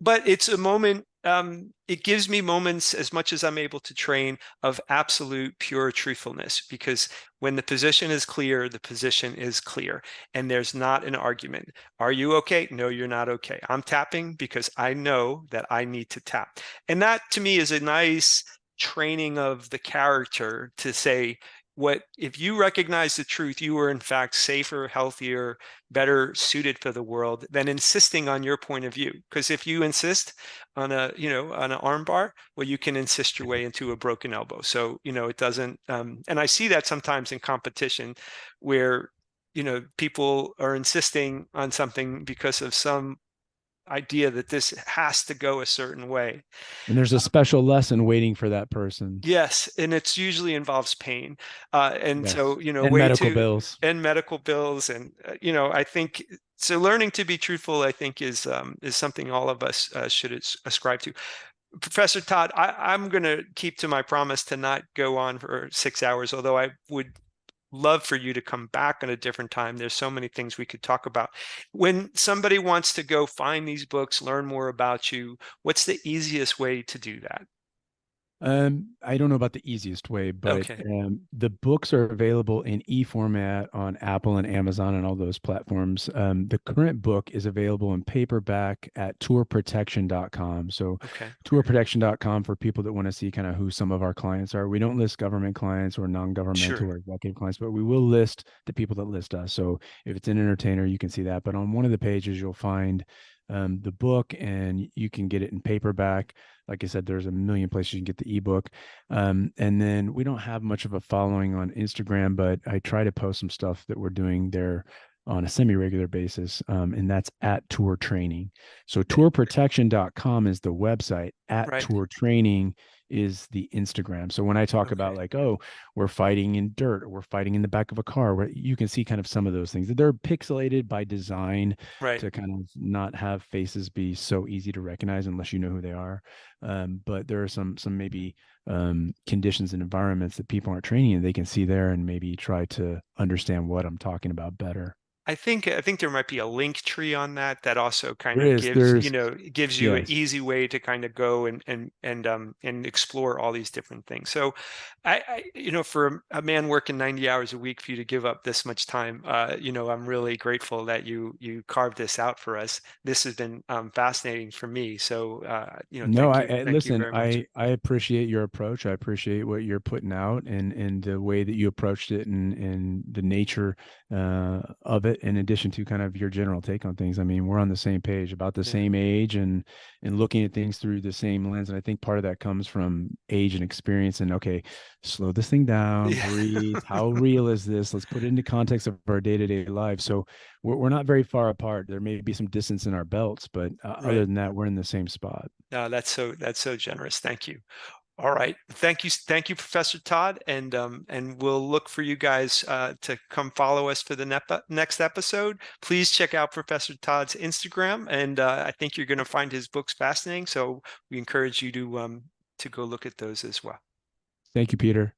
But it's a moment, it gives me moments, as much as I'm able to train, of absolute pure truthfulness, because when the position is clear, the position is clear, and there's not an argument. Are you okay? No, you're not okay. I'm tapping because I know that I need to tap. And that to me is a nice training of the character to say, what if you recognize the truth, you are in fact safer, healthier, better suited for the world than insisting on your point of view. Because if you insist on on an arm bar, well, you can insist your way into a broken elbow. So it doesn't, and I see that sometimes in competition where people are insisting on something because of some idea that this has to go a certain way. And there's a special lesson waiting for that person. Yes, and it's usually involves pain, and Yes. so And way medical to bills. and medical bills, and I think so. Learning to be truthful, I think, is something all of us should ascribe to. Professor Todd, I'm going to keep to my promise to not go on for 6 hours, although I would love for you to come back at a different time. There's so many things we could talk about. When somebody wants to go find these books, learn more about you, what's the easiest way to do that? I don't know about the easiest way, but Okay, the books are available in e-format on Apple and Amazon and all those platforms. The current book is available in paperback at tourprotection.com. So okay, tourprotection.com for people that want to see kind of who some of our clients are. We don't list government clients or non-governmental sure. or executive clients, but we will list the people that list us. So if it's an entertainer, you can see that. But on one of the pages, you'll find the book, and you can get it in paperback. Like I said, there's a million places you can get the ebook. And then we don't have much of a following on Instagram, but I try to post some stuff that we're doing there on a semi-regular basis. And that's at Tour Training. So tourprotection.com is the website, at Right, Tour Training is the Instagram. So when I talk about okay, like, oh, we're fighting in dirt, or we're fighting in the back of a car, where you can see kind of some of those things. They're pixelated by design right. to kind of not have faces be so easy to recognize unless you know who they are. But there are some maybe conditions and environments that people aren't training in, they can see there and maybe try to understand what I'm talking about better. I think there might be a link tree on that also kind There of is, gives there's, gives you an yes. easy way to kind of go and explore all these different things. So for a man working 90 hours a week, for you to give up this much time, I'm really grateful that you carved this out for us. This has been fascinating for me. So No, I thank you listen, very much. I appreciate your approach. I appreciate what you're putting out and the way that you approached it and the nature of it. in addition to kind of your general take on things, I mean, we're on the same page, about the Yeah. same age, and looking at things through the same lens. And I think part of that comes from age and experience. And okay, slow this thing down, Yeah. breathe. How real is this? Let's put it into context of our day-to-day lives. So we're not very far apart. There may be some distance in our belts, but other Right. than that, we're in the same spot. No, that's so generous. Thank you. All right. Thank you, Professor Todd. And we'll look for you guys to come follow us for the next episode. Please check out Professor Todd's Instagram, and I think you're going to find his books fascinating. So we encourage you to go look at those as well. Thank you, Peter.